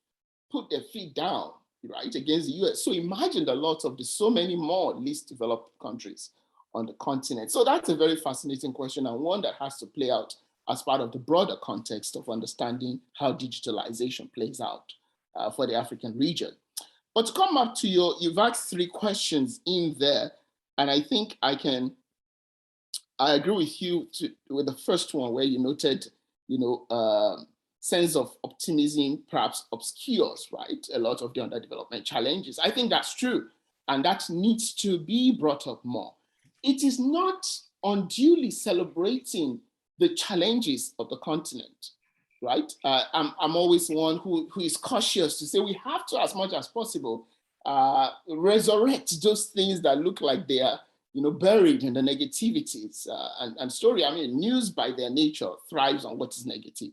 S2: put their feet down, right, against the US. So imagine the lots of the so many more least developed countries on the continent. So that's a very fascinating question and one that has to play out as part of the broader context of understanding how digitalization plays out for the African region. But to come back to you've asked 3 questions in there, and I think I agree with you with the first one where you noted, sense of optimism perhaps obscures, right, a lot of the underdevelopment challenges. I think that's true, and that needs to be brought up more. It is not unduly celebrating the challenges of the continent, right? I'm always one who is cautious to say we have to, as much as possible, resurrect those things that look like they are, buried in the negativities and story. I mean, news by their nature thrives on what is negative.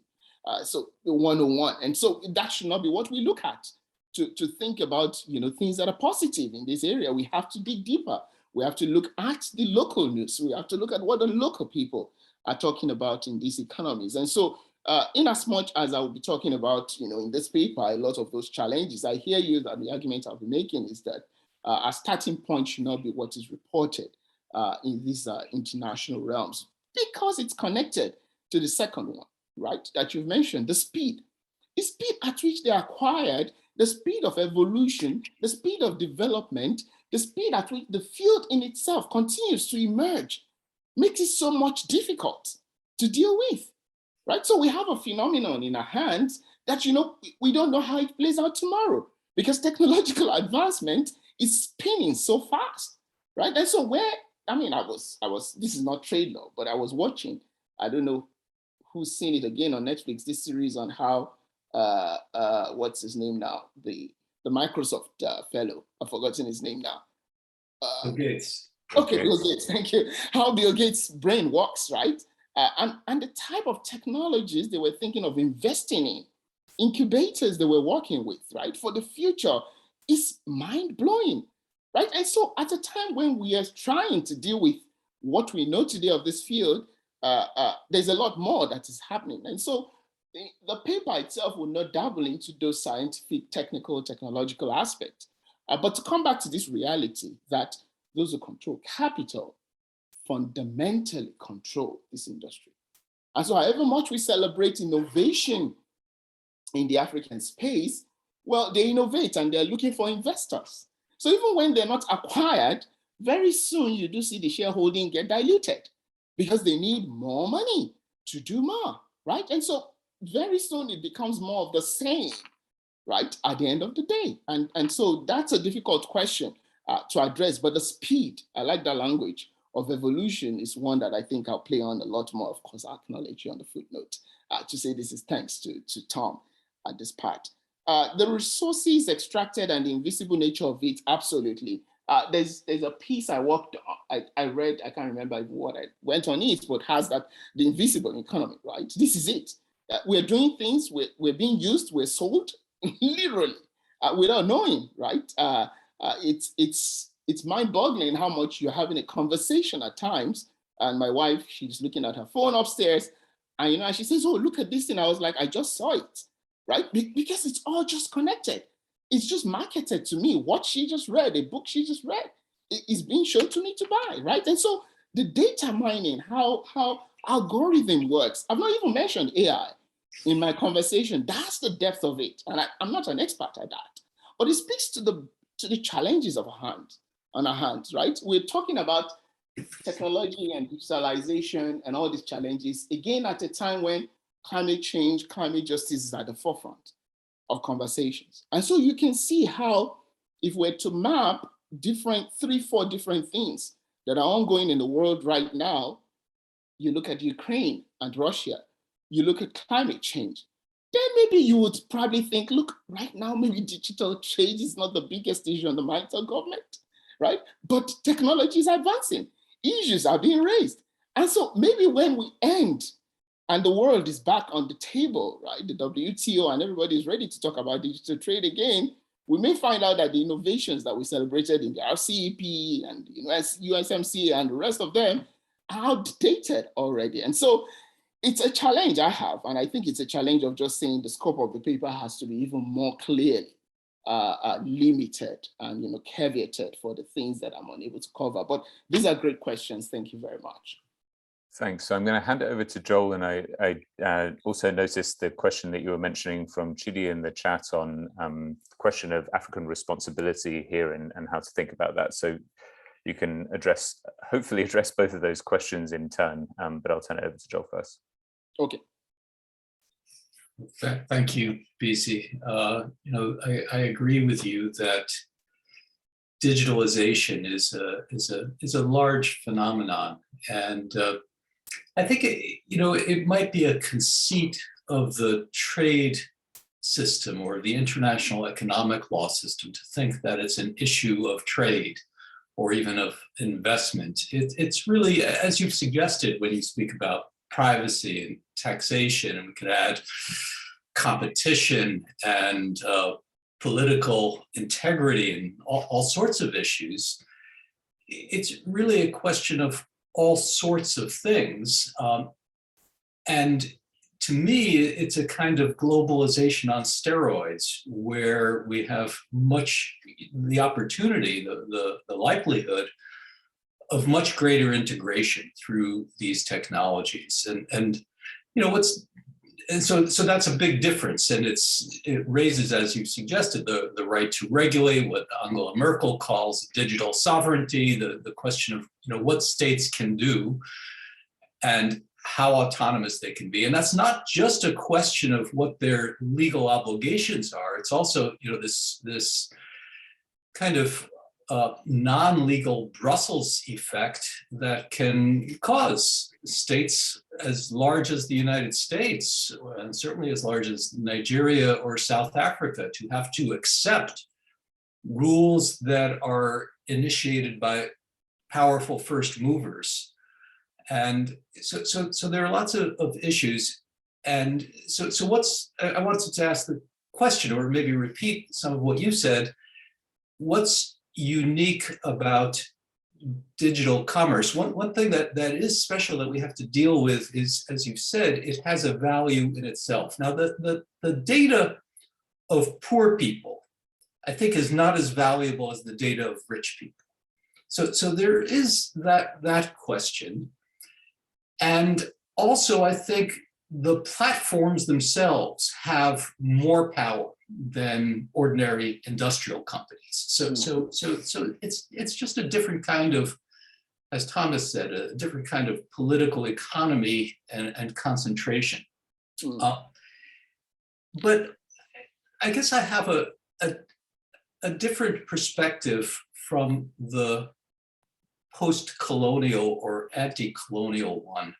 S2: So the 101. And so that should not be what we look at to think about, things that are positive in this area. We have to dig deeper. We have to look at the local news. We have to look at what the local people are talking about in these economies. And so in as much as I will be talking about, in this paper, a lot of those challenges, I hear you that the argument I'll be making is that a starting point should not be what is reported in these international realms, because it's connected to the second one, right, that you've mentioned, the speed. The speed at which they are acquired, the speed of evolution, the speed of development, the speed at which the field in itself continues to emerge makes it so much difficult to deal with, right? So we have a phenomenon in our hands that, we don't know how it plays out tomorrow because technological advancement is spinning so fast, right? And so I was, this is not trade law, but I was watching, I don't know who's seen it again on Netflix, this series on how, what's his name now? The Microsoft fellow, I've forgotten his name now.
S3: Bill Gates.
S2: Okay, Bill Gates, thank you. How Bill Gates' brain works, right? And the type of technologies they were thinking of investing in, incubators they were working with, right, for the future is mind-blowing, right? And so at a time when we are trying to deal with what we know today of this field, there's a lot more that is happening. And so the paper itself will not dabble into those scientific, technical, technological aspects. But to come back to this reality that those who control capital fundamentally control this industry. And so however much we celebrate innovation in the African space, well, they innovate and they're looking for investors. So even when they're not acquired, very soon you do see the shareholding get diluted because they need more money to do more, right? And so very soon it becomes more of the same, right, at the end of the day. And so that's a difficult question to address, but the speed, I like that language, of evolution is one that I think I'll play on a lot more. Of course, I'll acknowledge you on the footnote to say this is thanks to Tom at this part. The resources extracted and the invisible nature of it, absolutely. There's a piece I read, I can't remember what I went on it, but has that the invisible economy, right? This is it. We're doing things, we're being used, we're sold, literally, without knowing, right? It's mind-boggling how much you're having a conversation at times. And my wife, she's looking at her phone upstairs, and she says, "Oh, look at this thing." I was like, "I just saw it," right? Because it's all just connected. It's just marketed to me. What she just read, a book she just read, is being shown to me to buy, right? And so the data mining, how algorithm works, I've not even mentioned AI in my conversation. That's the depth of it. And I'm not an expert at that, but it speaks to the challenges of on our hands, right? We're talking about technology and digitalization and all these challenges, again, at a time when climate change, climate justice is at the forefront of conversations. And so you can see how, if we're to map three, four different things that are ongoing in the world right now, you look at Ukraine and Russia, you look at climate change, then maybe you would probably think, look, right now, maybe digital trade is not the biggest issue on the minds of government, right? But technology is advancing, issues are being raised. And so maybe when we end and the world is back on the table, right? The WTO and everybody is ready to talk about digital trade again, we may find out that the innovations that we celebrated in the RCEP and USMCA and the rest of them are outdated already. And so it's a challenge I have, and I think it's a challenge of just saying the scope of the paper has to be even more clearly limited and caveated for the things that I'm unable to cover. But these are great questions. Thank you very much.
S1: Thanks. So I'm going to hand it over to Joel, and I also noticed the question that you were mentioning from Chidi in the chat on the question of African responsibility here and how to think about that. So you can hopefully address both of those questions in turn, but I'll turn it over to Joel first.
S2: Okay.
S3: Thank you, BC. I agree with you that digitalization is a large phenomenon, and I think it might be a conceit of the trade system or the international economic law system to think that it's an issue of trade or even of investment. It's really, as you've suggested when you speak about privacy and taxation, and we could add competition and political integrity and all sorts of issues. It's really a question of all sorts of things. And to me, it's a kind of globalization on steroids, where we have the opportunity, the likelihood of much greater integration through these technologies. So that's a big difference, and it raises, as you suggested, the right to regulate, what Angela Merkel calls digital sovereignty, the question of what states can do and how autonomous they can be. And that's not just a question of what their legal obligations are. It's also this kind of non-legal Brussels effect that can cause states as large as the United States, and certainly as large as Nigeria or South Africa, to have to accept rules that are initiated by powerful first movers. And so there are lots of issues. And so I wanted to ask the question, or maybe repeat some of what you said. What's unique about digital commerce? One thing that is special that we have to deal with is, as you've said, it has a value in itself. Now, the data of poor people, I think, is not as valuable as the data of rich people. So there is that question. And also, I think the platforms themselves have more power than ordinary industrial companies. So it's just a different kind of, as Thomas said, a different kind of political economy and concentration. But I guess I have a different perspective from the post-colonial or anti-colonial one.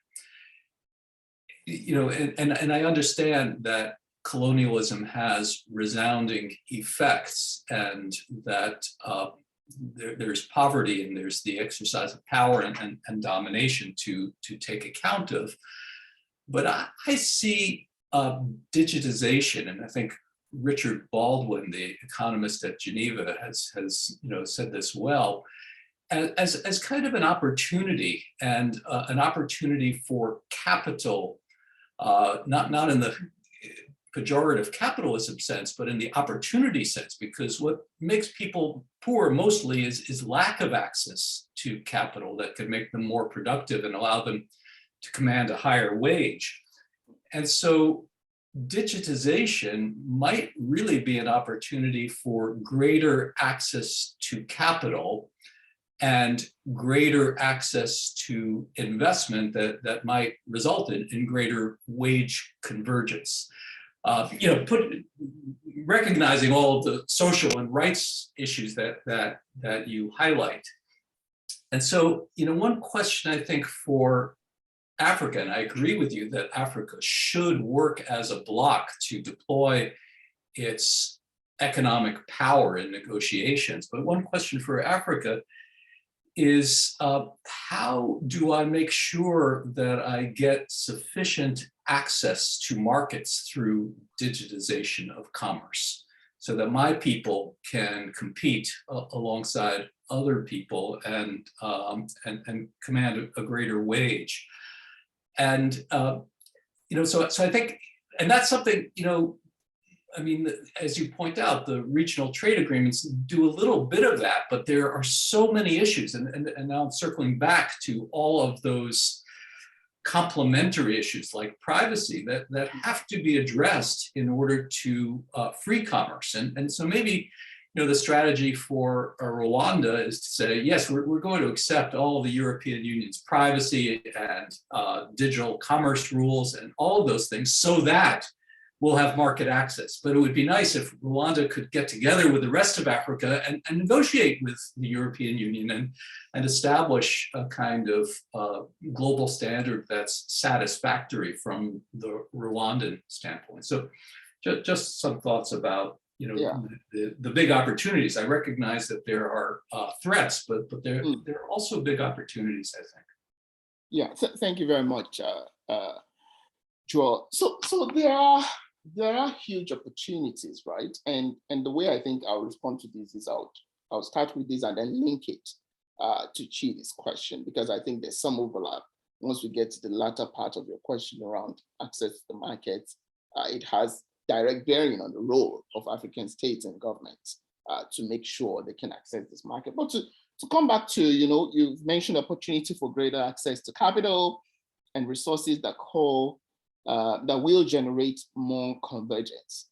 S3: And I understand that colonialism has resounding effects, and that there's poverty and there's the exercise of power and domination to take account of. But I see digitization, and I think Richard Baldwin, the economist at Geneva, has said this well, as kind of an opportunity, and an opportunity for capital, not in the pejorative capitalism sense, but in the opportunity sense, because what makes people poor mostly is lack of access to capital that could make them more productive and allow them to command a higher wage. And so digitization might really be an opportunity for greater access to capital and greater access to investment that might result in greater wage convergence. Recognizing all of the social and rights issues that you highlight. And so, one question I think for Africa, and I agree with you that Africa should work as a bloc to deploy its economic power in negotiations. But one question for Africa is how do I make sure that I get sufficient access to markets through digitization of commerce so that my people can compete alongside other people and command a greater wage. And so I think, and that's something, as you point out, the regional trade agreements do a little bit of that, but there are so many issues. And now I'm circling back to all of those complementary issues like privacy that have to be addressed in order to free commerce. And so maybe, the strategy for Rwanda is to say, yes, we're going to accept all of the European Union's privacy and digital commerce rules and all of those things so that we'll have market access. But it would be nice if Rwanda could get together with the rest of Africa and negotiate with the European Union and establish a kind of global standard that's satisfactory from the Rwandan standpoint. So just some thoughts about the big opportunities. I recognize that there are threats, but there are also big opportunities, I think.
S2: Yeah, thank you very much, Joel. So there are huge opportunities, right? And the way I think I'll respond to this is I'll start with this and then link it to Chidi's question, because I think there's some overlap. Once we get to the latter part of your question around access to the market, it has direct bearing on the role of African states and governments to make sure they can access this market. But to come back to, you've mentioned opportunity for greater access to capital and resources that will generate more convergence.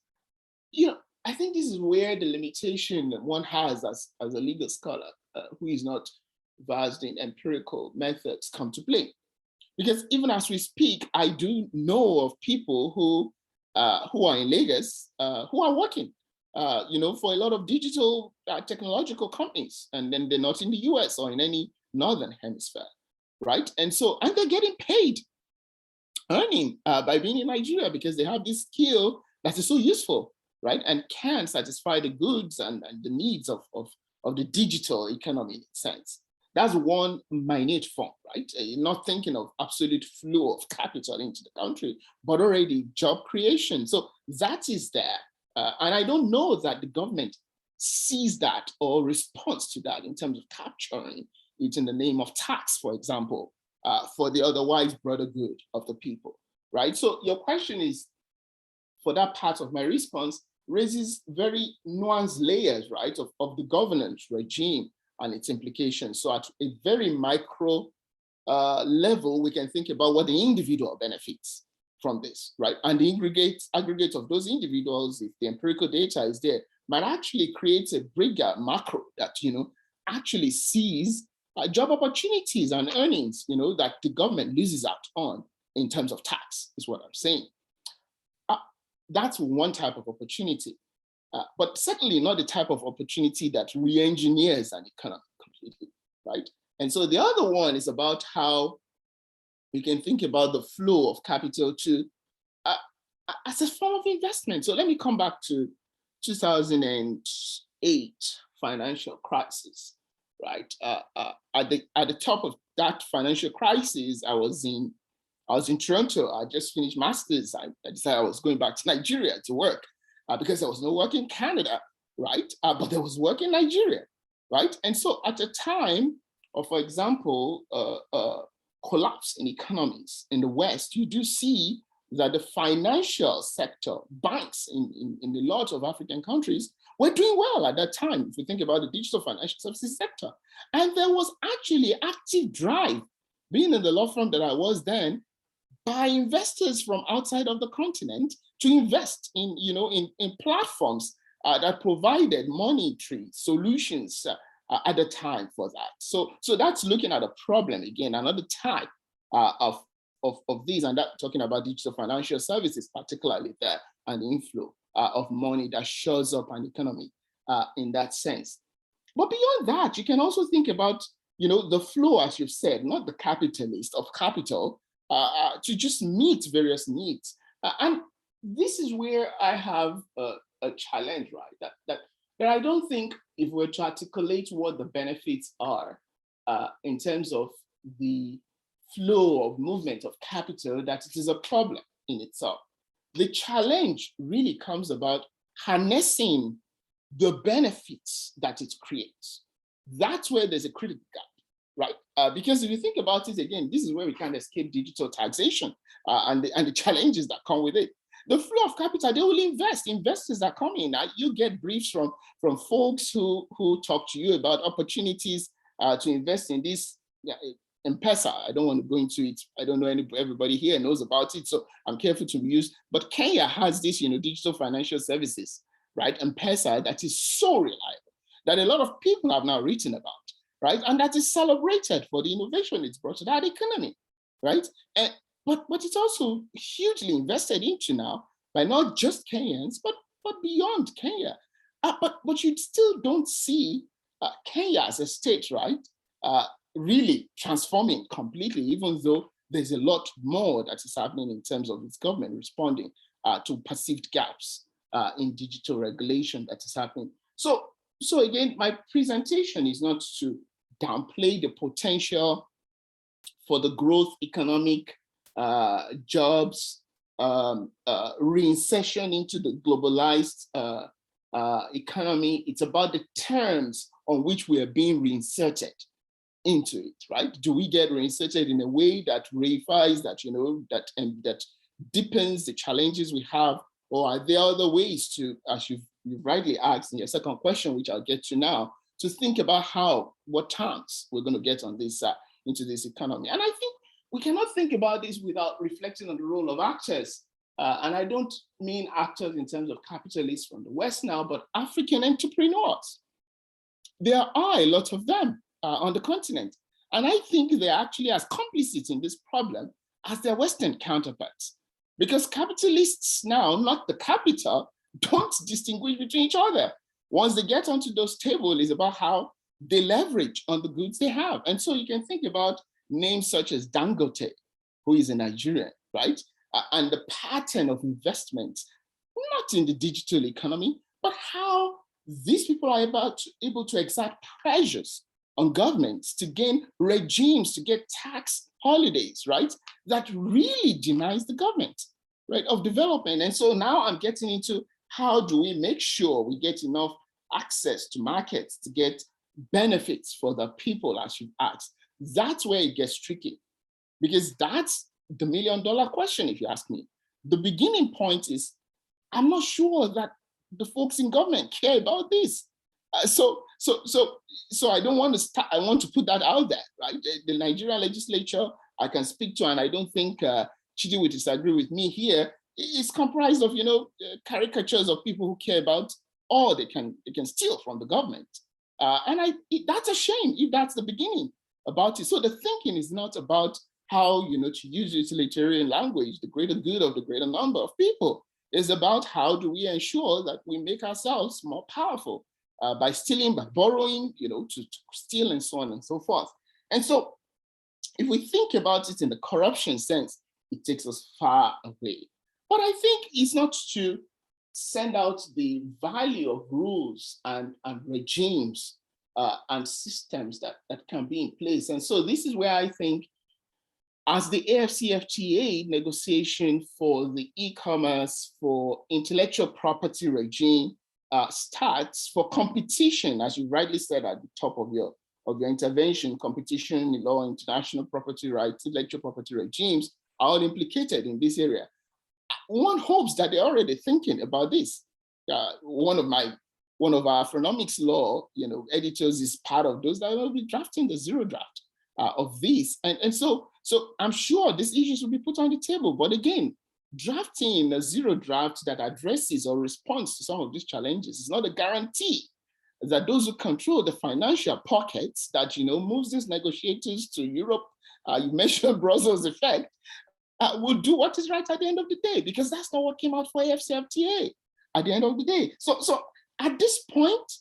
S2: I think this is where the limitation that one has as a legal scholar who is not versed in empirical methods come to play. Because even as we speak, I do know of people who are in Lagos, who are working, for a lot of digital technological companies, and then they're not in the US or in any Northern Hemisphere, right? And they're getting paid, earning by being in Nigeria because they have this skill that is so useful, right? And can satisfy the goods and the needs of the digital economy in a sense. That's one minute form, right? You're not thinking of absolute flow of capital into the country, but already job creation. So that is there. And I don't know that the government sees that or responds to that in terms of capturing it in the name of tax, for example, for the otherwise broader good of the people, right? So your question is, for that part of my response, raises very nuanced layers, right, of the governance regime and its implications. So at a very micro level, we can think about what the individual benefits from this, right? And the aggregate of those individuals, if the empirical data is there, might actually create a bigger macro that, actually sees job opportunities and earnings, that the government loses out on in terms of tax, is what I'm saying. That's one type of opportunity. But certainly not the type of opportunity that re-engineers an economy completely, right? And so the other one is about how we can think about the flow of capital to as a form of investment. So let me come back to 2008 financial crisis, right? At the top of that financial crisis, I was in Toronto. I just finished master's. I decided I was going back to Nigeria to work. Because there was no work in Canada, right? But there was work in Nigeria, right? And so at a time of, for example, collapse in economies in the West, you do see that the financial sector, banks in a lot of African countries were doing well at that time, if you think about the digital financial services sector. And there was actually active drive, being in the law firm that I was then, by investors from outside of the continent to invest in, in platforms that provided monetary solutions at the time for that. So that's looking at a problem again, another type of these, and that talking about digital financial services, particularly there, and the inflow of money that shows up an economy in that sense. But beyond that, you can also think about, the flow, as you've said, not the capitalist of capital, to just meet various needs. And this is where I have a challenge, right? That I don't think if we're to articulate what the benefits are in terms of the flow of movement of capital, that it is a problem in itself. The challenge really comes about harnessing the benefits that it creates. That's where there's a critical gap, right? Because if you think about it again, this is where we can't escape digital taxation and the challenges that come with it. The flow of capital, they will invest. Investors are coming. You get briefs from folks who talk to you about opportunities to invest in this. M-Pesa, I don't want to go into it. I don't know everybody here knows about it, so I'm careful to use. But Kenya has this, digital financial services, right? M-Pesa, that is so reliable that a lot of people have now written about, right? And that is celebrated for the innovation it's brought to that economy, right? But it's also hugely invested into now by not just Kenyans, but beyond Kenya. But you still don't see Kenya as a state, right? Really transforming completely, even though there's a lot more that is happening in terms of its government responding to perceived gaps in digital regulation that is happening. So again, my presentation is not to downplay the potential for the growth, economic jobs, reinsertion into the globalized economy. It's about the terms on which we are being reinserted into it, right? Do we get reinserted in a way that reifies, that, that deepens the challenges we have? Or are there other ways to, as you've rightly asked in your second question, which I'll get to now, to think about what terms we're going to get on this, into this economy? And I think we cannot think about this without reflecting on the role of actors. And I don't mean actors in terms of capitalists from the West now, but African entrepreneurs. There are a lot of them on the continent. And I think they're actually as complicit in this problem as their Western counterparts. Because capitalists now, not the capital, don't distinguish between each other. Once they get onto those tables, it's about how they leverage on the goods they have. And so you can think about names such as Dangote, who is a Nigerian, right? And the pattern of investment, not in the digital economy, but how these people are able to exert pressures on governments to gain regimes, to get tax holidays, right? That really denies the government, right, of development. And so now I'm getting into how do we make sure we get enough access to markets to get benefits for the people, as you've asked. That's where it gets tricky, because that's the $1 million question, if you ask me. The beginning point is, I'm not sure that the folks in government care about this. So I don't want to start, I want to put that out there, right? The Nigerian legislature I can speak to, and I don't think Chidi would disagree with me here, is comprised of, caricatures of people who care about all they can steal from the government. And that's a shame if that's the beginning about it. So the thinking is not about how, to use utilitarian language, the greater good of the greater number of people. It's about how do we ensure that we make ourselves more powerful by stealing, by borrowing, to steal and so on and so forth. And so if we think about it in the corruption sense, it takes us far away. But I think it's not to send out the value of rules and regimes and systems that can be in place. And so this is where I think, as the AFCFTA negotiation for the e-commerce, for intellectual property regime starts, for competition, as you rightly said at the top of your intervention, competition in law, international property rights, intellectual property regimes are all implicated in this area. one hopes that they're already thinking about this. One of our Phrenomics law, editors is part of those that will be drafting the zero draft of this. And so I'm sure these issues will be put on the table. But again, drafting a zero draft that addresses or responds to some of these challenges is not a guarantee that those who control the financial pockets that moves these negotiators to Europe, you mentioned Brussels effect, will do what is right at the end of the day, because that's not what came out for AFCFTA at the end of the day. So at this point,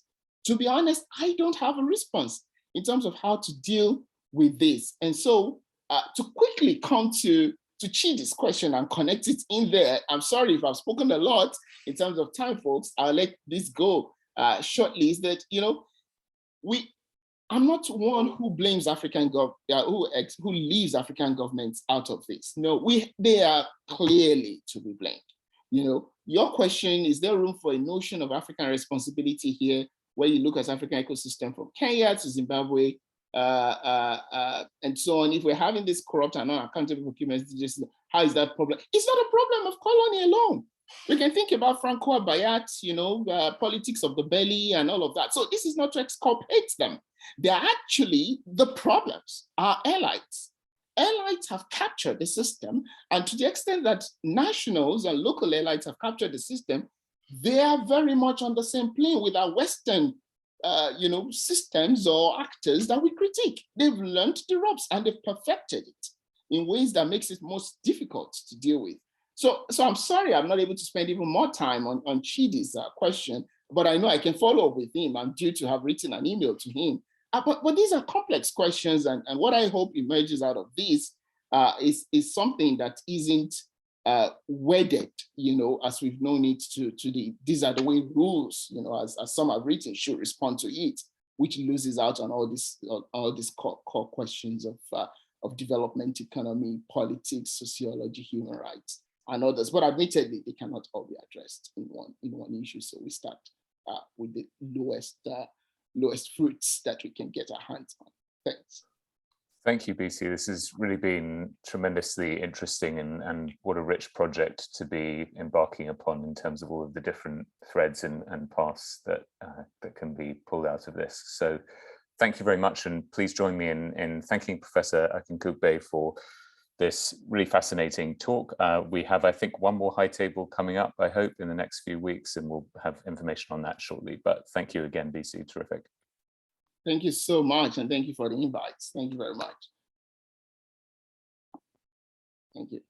S2: to be honest, I don't have a response in terms of how to deal with this. And so to quickly come to Chidi's question and connect it in there, I'm sorry if I've spoken a lot in terms of time, folks. I'll let this go shortly. Is that, I'm not one who blames African who leaves African governments out of this. No, they are clearly to be blamed. Your question, is there room for a notion of African responsibility here, where you look at African ecosystem from Kenya to Zimbabwe, and so on? If we're having this corrupt and unaccountable procurement, how is that problem? It's not a problem of colony alone. We can think about Franco Bayat, politics of the belly and all of that. So this is not to exculpate them. They're actually the problems, our allies. Allies have captured the system, and to the extent that nationals and local allies have captured the system, they are very much on the same plane with our Western systems or actors that we critique. They've learned the ropes and they've perfected it in ways that makes it most difficult to deal with. So I'm sorry I'm not able to spend even more time on Chidi's question, but I know I can follow up with him. I'm due to have written an email to him. But these are complex questions, and what I hope emerges out of this is something that isn't wedded, as we've known it to these are the way rules, as some have written, should respond to it, which loses out on all these core questions of development, economy, politics, sociology, human rights, and others. But admittedly, they cannot all be addressed in one issue. So we start with the lowest fruits that we can get our hands on. Thanks.
S1: Thank you, BC. This has really been tremendously interesting, and what a rich project to be embarking upon in terms of all of the different threads and paths that can be pulled out of this. So thank you very much, and please join me in thanking Professor Akinkugbe for this really fascinating talk. We have, I think, one more high table coming up, I hope, in the next few weeks, and we'll have information on that shortly. But thank you again, BC. Terrific.
S2: Thank you so much, and thank you for the invites. Thank you very much. Thank you.